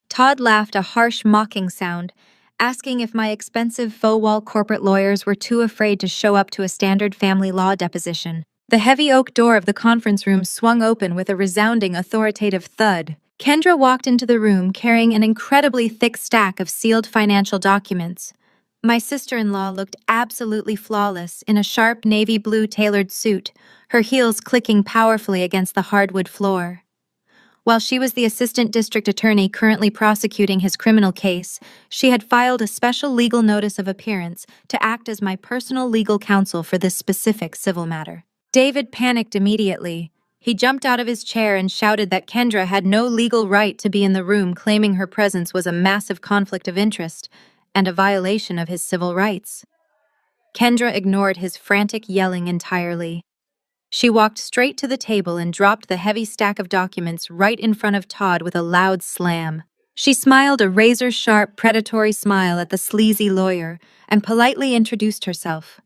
Todd laughed a harsh, mocking sound, asking if my expensive faux-wall corporate lawyers were too afraid to show up to a standard family law deposition. The heavy oak door of the conference room swung open with a resounding, authoritative thud. Kendra walked into the room carrying an incredibly thick stack of sealed financial documents. My sister-in-law looked absolutely flawless in a sharp navy blue tailored suit, her heels clicking powerfully against the hardwood floor. While she was the assistant district attorney currently prosecuting his criminal case, she had filed a special legal notice of appearance to act as my personal legal counsel for this specific civil matter. David panicked immediately. He jumped out of his chair and shouted that Kendra had no legal right to be in the room, claiming her presence was a massive conflict of interest and a violation of his civil rights. Kendra ignored his frantic yelling entirely. She walked straight to the table and dropped the heavy stack of documents right in front of Todd with a loud slam. She smiled a razor-sharp, predatory smile at the sleazy lawyer and politely introduced herself.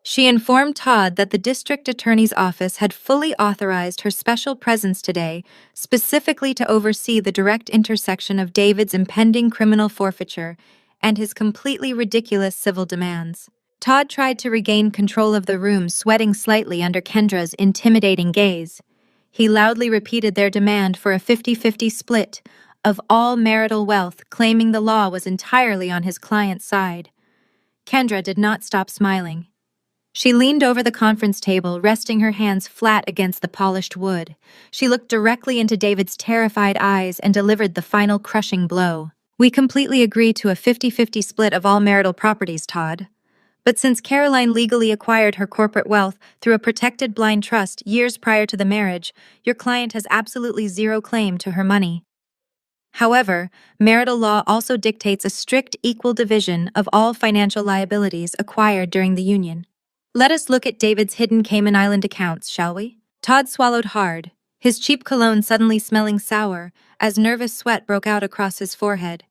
She informed Todd that the district attorney's office had fully authorized her special presence today, specifically to oversee the direct intersection of David's impending criminal forfeiture and his completely ridiculous civil demands. Todd tried to regain control of the room, sweating slightly under Kendra's intimidating gaze. He loudly repeated their demand for a 50-50 split of all marital wealth, claiming the law was entirely on his client's side. Kendra did not stop smiling. She leaned over the conference table, resting her hands flat against the polished wood. She looked directly into David's terrified eyes and delivered the final crushing blow. "We completely agree to a 50-50 split of all marital properties, Todd. But since Caroline legally acquired her corporate wealth through a protected blind trust years prior to the marriage, your client has absolutely zero claim to her money. However, marital law also dictates a strict equal division of all financial liabilities acquired during the union. Let us look at David's hidden Cayman Island accounts, shall we?" Todd swallowed hard, his cheap cologne suddenly smelling sour as nervous sweat broke out across his forehead.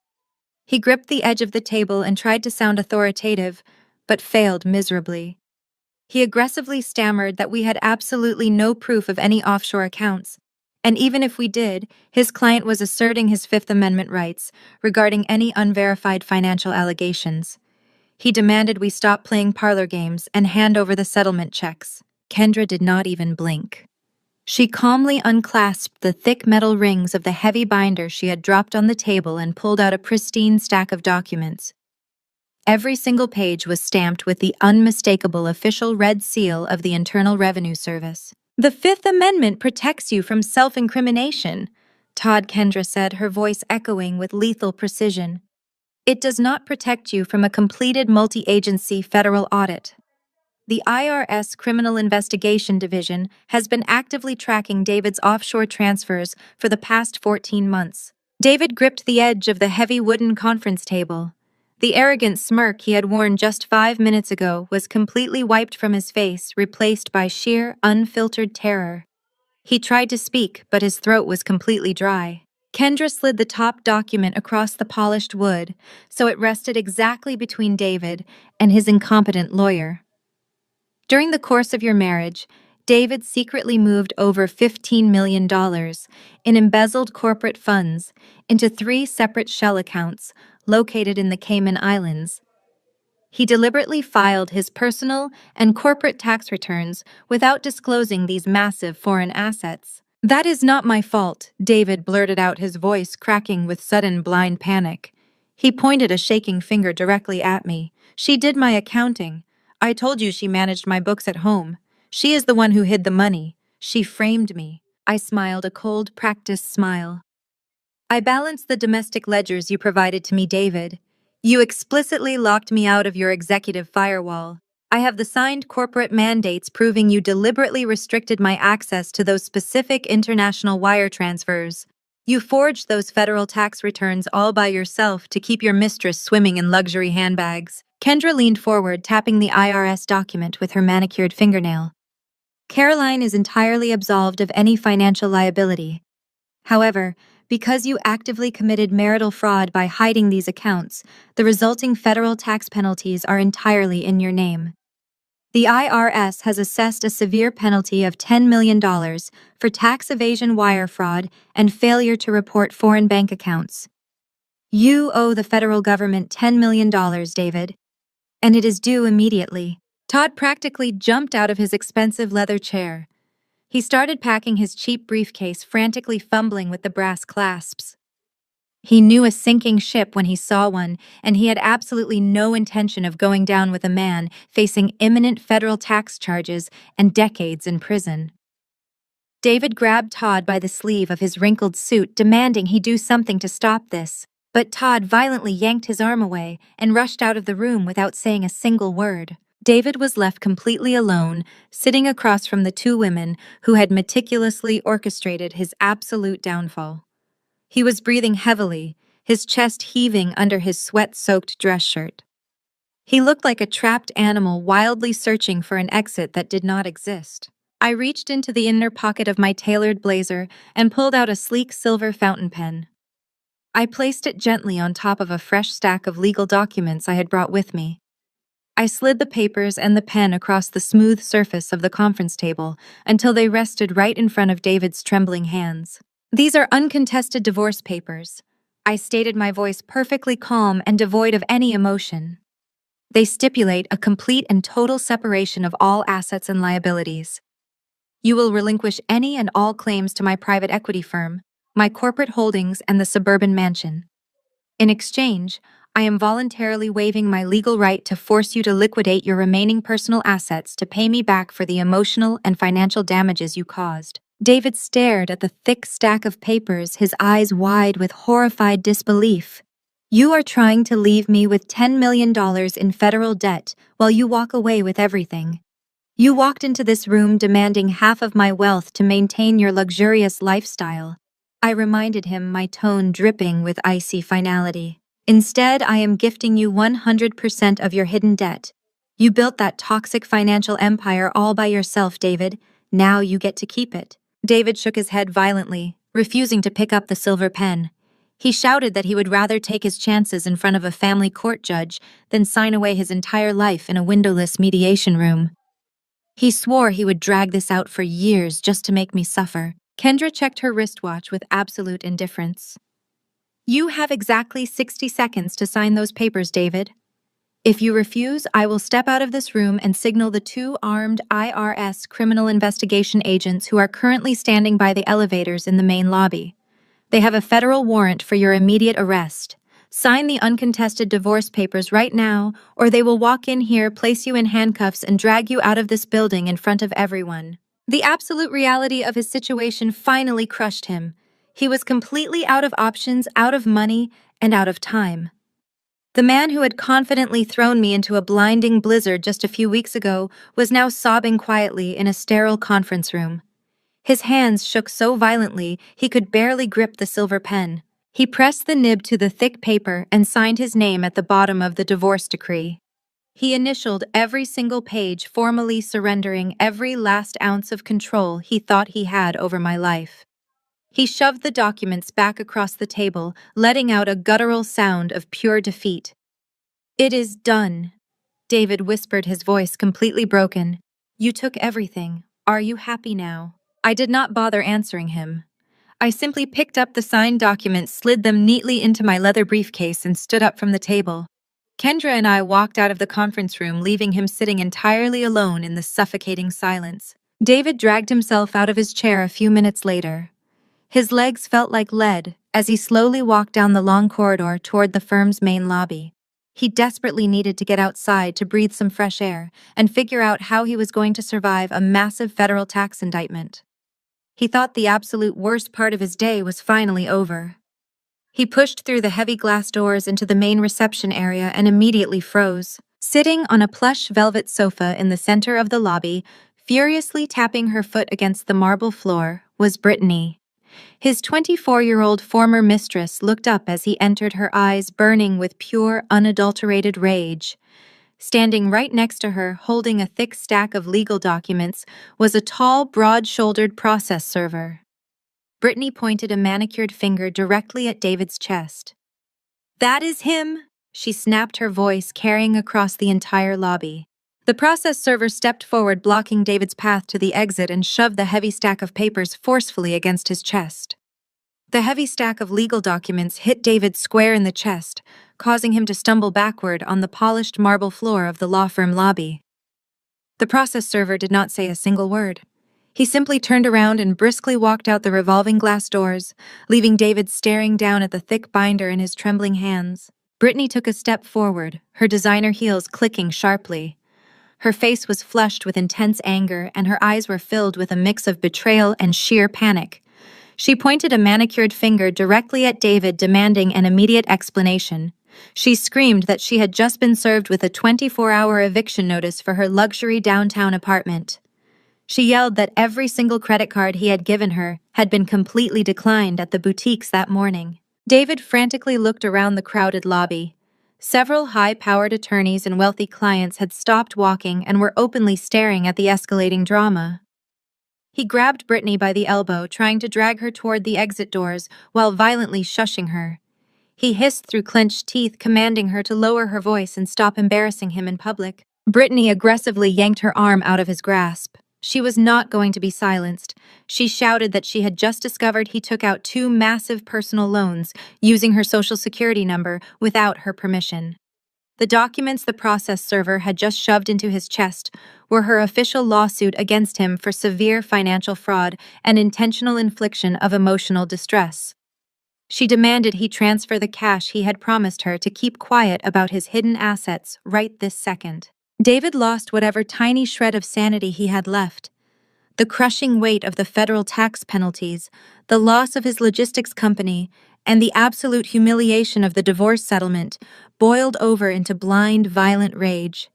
He gripped the edge of the table and tried to sound authoritative, but failed miserably. He aggressively stammered that we had absolutely no proof of any offshore accounts, and even if we did, his client was asserting his Fifth Amendment rights regarding any unverified financial allegations. He demanded we stop playing parlor games and hand over the settlement checks. Kendra did not even blink. She calmly unclasped the thick metal rings of the heavy binder she had dropped on the table and pulled out a pristine stack of documents. Every single page was stamped with the unmistakable official red seal of the Internal Revenue Service. The Fifth Amendment protects you from self-incrimination, Todd Kendra said, her voice echoing with lethal precision. It does not protect you from a completed multi-agency federal audit. The IRS Criminal Investigation Division has been actively tracking David's offshore transfers for the past 14 months. David gripped the edge of the heavy wooden conference table. The arrogant smirk he had worn just 5 minutes ago was completely wiped from his face, replaced by sheer, unfiltered terror. He tried to speak, but his throat was completely dry. Kendra slid the top document across the polished wood, so it rested exactly between David and his incompetent lawyer. During the course of your marriage, David secretly moved over $15 million in embezzled corporate funds into 3 separate shell accounts located in the Cayman Islands. He deliberately filed his personal and corporate tax returns without disclosing these massive foreign assets. That is not my fault, David blurted out, his voice cracking with sudden blind panic. He pointed a shaking finger directly at me. She did my accounting. I told you she managed my books at home. She is the one who hid the money. She framed me. I smiled a cold, practiced smile. I balanced the domestic ledgers you provided to me, David. You explicitly locked me out of your executive firewall. I have the signed corporate mandates proving you deliberately restricted my access to those specific international wire transfers. You forged those federal tax returns all by yourself to keep your mistress swimming in luxury handbags. Kendra leaned forward, tapping the IRS document with her manicured fingernail. Caroline is entirely absolved of any financial liability. However, because you actively committed marital fraud by hiding these accounts, the resulting federal tax penalties are entirely in your name. The IRS has assessed a severe penalty of $10 million for tax evasion, wire fraud, and failure to report foreign bank accounts. You owe the federal government $10 million, David, and it is due immediately. Todd practically jumped out of his expensive leather chair. He started packing his cheap briefcase, frantically fumbling with the brass clasps. He knew a sinking ship when he saw one, and he had absolutely no intention of going down with a man facing imminent federal tax charges and decades in prison. David grabbed Todd by the sleeve of his wrinkled suit, demanding he do something to stop this. But Todd violently yanked his arm away and rushed out of the room without saying a single word. David was left completely alone, sitting across from the 2 women who had meticulously orchestrated his absolute downfall. He was breathing heavily, his chest heaving under his sweat-soaked dress shirt. He looked like a trapped animal wildly searching for an exit that did not exist. I reached into the inner pocket of my tailored blazer and pulled out a sleek silver fountain pen. I placed it gently on top of a fresh stack of legal documents I had brought with me. I slid the papers and the pen across the smooth surface of the conference table until they rested right in front of David's trembling hands. These are uncontested divorce papers. I stated, my voice perfectly calm and devoid of any emotion. They stipulate a complete and total separation of all assets and liabilities. You will relinquish any and all claims to my private equity firm, my corporate holdings, and the suburban mansion. In exchange, I am voluntarily waiving my legal right to force you to liquidate your remaining personal assets to pay me back for the emotional and financial damages you caused. David stared at the thick stack of papers, his eyes wide with horrified disbelief. You are trying to leave me with $10 million in federal debt while you walk away with everything. You walked into this room demanding half of my wealth to maintain your luxurious lifestyle. I reminded him, my tone dripping with icy finality. Instead, I am gifting you 100% of your hidden debt. You built that toxic financial empire all by yourself, David. Now you get to keep it. David shook his head violently, refusing to pick up the silver pen. He shouted that he would rather take his chances in front of a family court judge than sign away his entire life in a windowless mediation room. He swore he would drag this out for years just to make me suffer. Kendra checked her wristwatch with absolute indifference. You have exactly 60 seconds to sign those papers, David. If you refuse, I will step out of this room and signal the 2 armed IRS criminal investigation agents who are currently standing by the elevators in the main lobby. They have a federal warrant for your immediate arrest. Sign the uncontested divorce papers right now, or they will walk in here, place you in handcuffs, and drag you out of this building in front of everyone. The absolute reality of his situation finally crushed him. He was completely out of options, out of money, and out of time. The man who had confidently thrown me into a blinding blizzard just a few weeks ago was now sobbing quietly in a sterile conference room. His hands shook so violently he could barely grip the silver pen. He pressed the nib to the thick paper and signed his name at the bottom of the divorce decree. He initialed every single page, formally surrendering every last ounce of control he thought he had over my life. He shoved the documents back across the table, letting out a guttural sound of pure defeat. "It is done," David whispered, his voice completely broken. "You took everything. Are you happy now?" I did not bother answering him. I simply picked up the signed documents, slid them neatly into my leather briefcase, and stood up from the table. Kendra and I walked out of the conference room, leaving him sitting entirely alone in the suffocating silence. David dragged himself out of his chair a few minutes later. His legs felt like lead as he slowly walked down the long corridor toward the firm's main lobby. He desperately needed to get outside to breathe some fresh air and figure out how he was going to survive a massive federal tax indictment. He thought the absolute worst part of his day was finally over. He pushed through the heavy glass doors into the main reception area and immediately froze. Sitting on a plush velvet sofa in the center of the lobby, furiously tapping her foot against the marble floor, was Brittany. His 24-year-old former mistress looked up as he entered, her eyes burning with pure, unadulterated rage. Standing right next to her, holding a thick stack of legal documents, was a tall, broad-shouldered process server. Brittany pointed a manicured finger directly at David's chest. "That is him," she snapped, her voice carrying across the entire lobby. The process server stepped forward, blocking David's path to the exit, and shoved the heavy stack of papers forcefully against his chest. The heavy stack of legal documents hit David square in the chest, causing him to stumble backward on the polished marble floor of the law firm lobby. The process server did not say a single word. He simply turned around and briskly walked out the revolving glass doors, leaving David staring down at the thick binder in his trembling hands. Brittany took a step forward, her designer heels clicking sharply. Her face was flushed with intense anger, and her eyes were filled with a mix of betrayal and sheer panic. She pointed a manicured finger directly at David, demanding an immediate explanation. She screamed that she had just been served with a 24-hour eviction notice for her luxury downtown apartment. She yelled that every single credit card he had given her had been completely declined at the boutiques that morning. David frantically looked around the crowded lobby. Several high-powered attorneys and wealthy clients had stopped walking and were openly staring at the escalating drama. He grabbed Brittany by the elbow, trying to drag her toward the exit doors while violently shushing her. He hissed through clenched teeth, commanding her to lower her voice and stop embarrassing him in public. Brittany aggressively yanked her arm out of his grasp. She was not going to be silenced. She shouted that she had just discovered he took out 2 massive personal loans using her social security number without her permission. The documents the process server had just shoved into his chest were her official lawsuit against him for severe financial fraud and intentional infliction of emotional distress. She demanded he transfer the cash he had promised her to keep quiet about his hidden assets right this second. David lost whatever tiny shred of sanity he had left. The crushing weight of the federal tax penalties, the loss of his logistics company, and the absolute humiliation of the divorce settlement boiled over into blind, violent rage.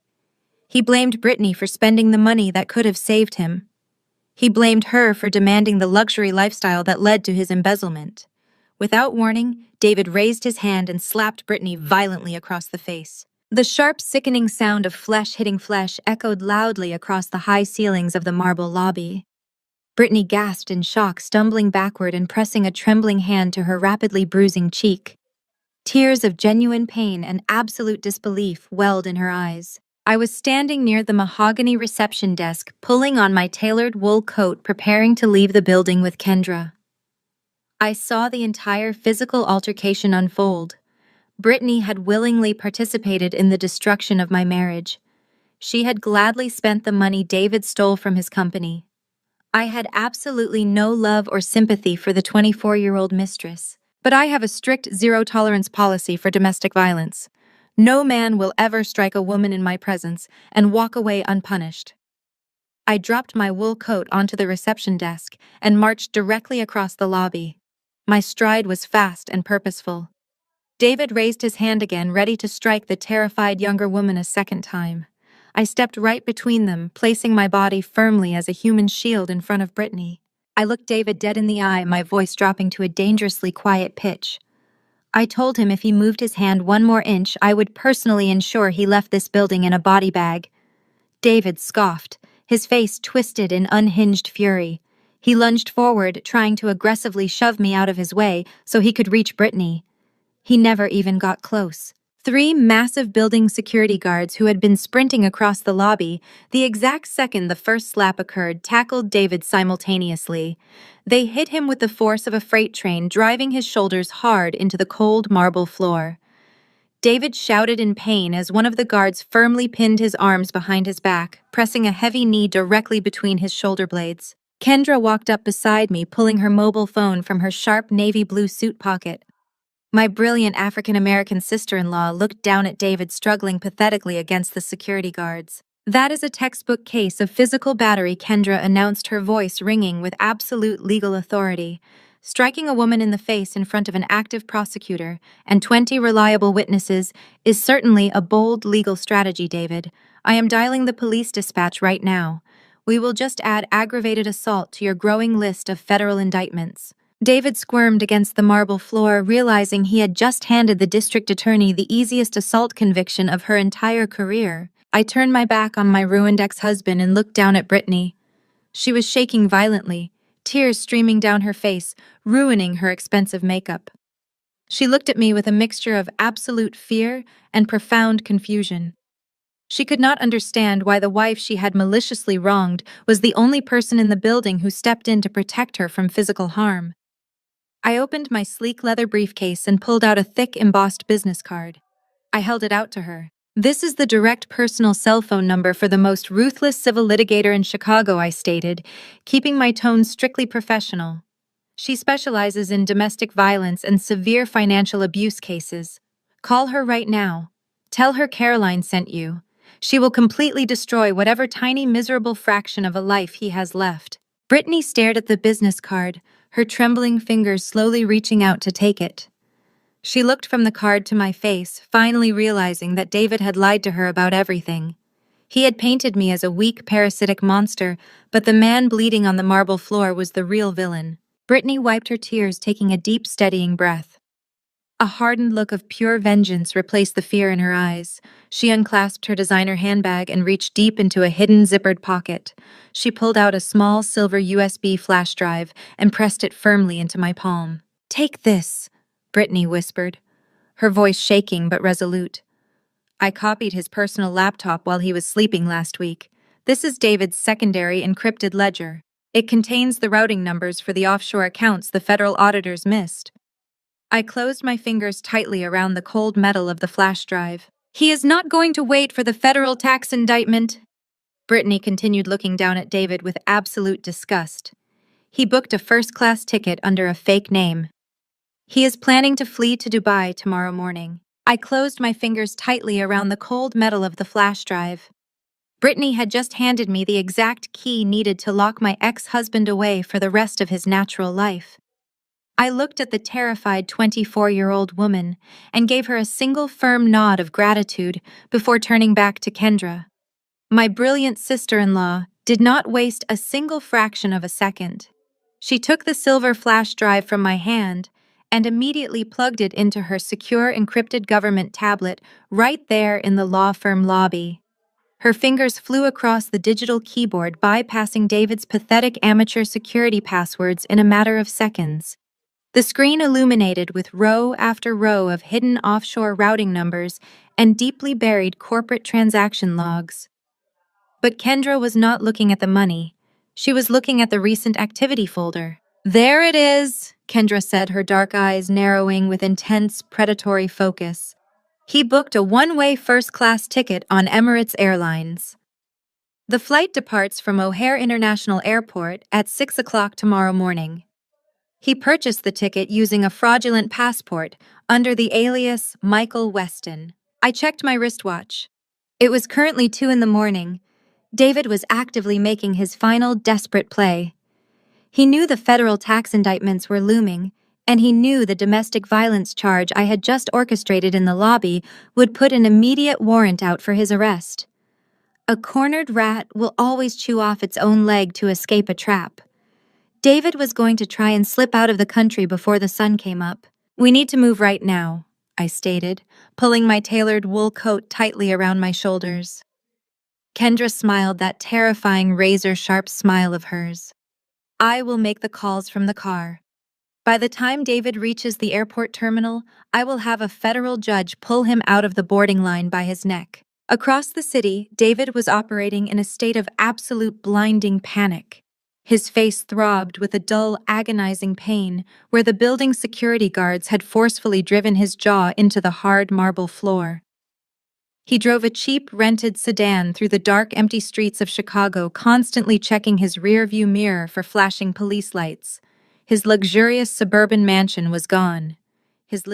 He blamed Brittany for spending the money that could have saved him. He blamed her for demanding the luxury lifestyle that led to his embezzlement. Without warning, David raised his hand and slapped Brittany violently across the face. The sharp, sickening sound of flesh hitting flesh echoed loudly across the high ceilings of the marble lobby. Brittany gasped in shock, stumbling backward and pressing a trembling hand to her rapidly bruising cheek. Tears of genuine pain and absolute disbelief welled in her eyes. I was standing near the mahogany reception desk, pulling on my tailored wool coat, preparing to leave the building with Kendra. I saw the entire physical altercation unfold. Brittany had willingly participated in the destruction of my marriage. She had gladly spent the money David stole from his company. I had absolutely no love or sympathy for the 24-year-old mistress, but I have a strict zero-tolerance policy for domestic violence. No man will ever strike a woman in my presence and walk away unpunished. I dropped my wool coat onto the reception desk and marched directly across the lobby. My stride was fast and purposeful. David raised his hand again, ready to strike the terrified younger woman a second time. I stepped right between them, placing my body firmly as a human shield in front of Brittany. I looked David dead in the eye, my voice dropping to a dangerously quiet pitch. I told him if he moved his hand one more inch, I would personally ensure he left this building in a body bag. David scoffed, his face twisted in unhinged fury. He lunged forward, trying to aggressively shove me out of his way so he could reach Brittany. He never even got close. 3 massive building security guards who had been sprinting across the lobby, the exact second the first slap occurred, tackled David simultaneously. They hit him with the force of a freight train, driving his shoulders hard into the cold marble floor. David shouted in pain as one of the guards firmly pinned his arms behind his back, pressing a heavy knee directly between his shoulder blades. Kendra walked up beside me, pulling her mobile phone from her sharp navy blue suit pocket. My brilliant African-American sister-in-law looked down at David, struggling pathetically against the security guards. "That is a textbook case of physical battery," Kendra announced, her voice ringing with absolute legal authority. "Striking a woman in the face in front of an active prosecutor and 20 reliable witnesses is certainly a bold legal strategy, David. I am dialing the police dispatch right now. We will just add aggravated assault to your growing list of federal indictments." David squirmed against the marble floor, realizing he had just handed the district attorney the easiest assault conviction of her entire career. I turned my back on my ruined ex-husband and looked down at Brittany. She was shaking violently, tears streaming down her face, ruining her expensive makeup. She looked at me with a mixture of absolute fear and profound confusion. She could not understand why the wife she had maliciously wronged was the only person in the building who stepped in to protect her from physical harm. I opened my sleek leather briefcase and pulled out a thick embossed business card. I held it out to her. "This is the direct personal cell phone number for the most ruthless civil litigator in Chicago," I stated, keeping my tone strictly professional. "She specializes in domestic violence and severe financial abuse cases. Call her right now. Tell her Caroline sent you. She will completely destroy whatever tiny miserable fraction of a life he has left." Brittany stared at the business card, her trembling fingers slowly reaching out to take it. She looked from the card to my face, finally realizing that David had lied to her about everything. He had painted me as a weak, parasitic monster, but the man bleeding on the marble floor was the real villain. Brittany wiped her tears, taking a deep, steadying breath. A hardened look of pure vengeance replaced the fear in her eyes. She unclasped her designer handbag and reached deep into a hidden zippered pocket. She pulled out a small silver USB flash drive and pressed it firmly into my palm. "Take this," Brittany whispered, her voice shaking but resolute. "I copied his personal laptop while he was sleeping last week. This is David's secondary encrypted ledger. It contains the routing numbers for the offshore accounts the federal auditors missed." I closed my fingers tightly around the cold metal of the flash drive. "He is not going to wait for the federal tax indictment." Brittany continued, looking down at David with absolute disgust. "He booked a first-class ticket under a fake name. He is planning to flee to Dubai tomorrow morning." I closed my fingers tightly around the cold metal of the flash drive. Brittany had just handed me the exact key needed to lock my ex-husband away for the rest of his natural life. I looked at the terrified 24-year-old woman and gave her a single firm nod of gratitude before turning back to Kendra. My brilliant sister-in-law did not waste a single fraction of a second. She took the silver flash drive from my hand and immediately plugged it into her secure encrypted government tablet right there in the law firm lobby. Her fingers flew across the digital keyboard, bypassing David's pathetic amateur security passwords in a matter of seconds. The screen illuminated with row after row of hidden offshore routing numbers and deeply buried corporate transaction logs. But Kendra was not looking at the money. She was looking at the recent activity folder. "There it is," Kendra said, her dark eyes narrowing with intense, predatory focus. "He booked a one-way first-class ticket on Emirates Airlines. The flight departs from O'Hare International Airport at 6 o'clock tomorrow morning. He purchased the ticket using a fraudulent passport under the alias Michael Weston." I checked my wristwatch. It was currently 2 in the morning. David was actively making his final desperate play. He knew the federal tax indictments were looming, and he knew the domestic violence charge I had just orchestrated in the lobby would put an immediate warrant out for his arrest. A cornered rat will always chew off its own leg to escape a trap. David was going to try and slip out of the country before the sun came up. "We need to move right now," I stated, pulling my tailored wool coat tightly around my shoulders. Kendra smiled that terrifying razor-sharp smile of hers. "I will make the calls from the car. By the time David reaches the airport terminal, I will have a federal judge pull him out of the boarding line by his neck." Across the city, David was operating in a state of absolute blinding panic. His face throbbed with a dull, agonizing pain where the building's security guards had forcefully driven his jaw into the hard marble floor. He drove a cheap, rented sedan through the dark, empty streets of Chicago, constantly checking his rearview mirror for flashing police lights. His luxurious suburban mansion was gone. His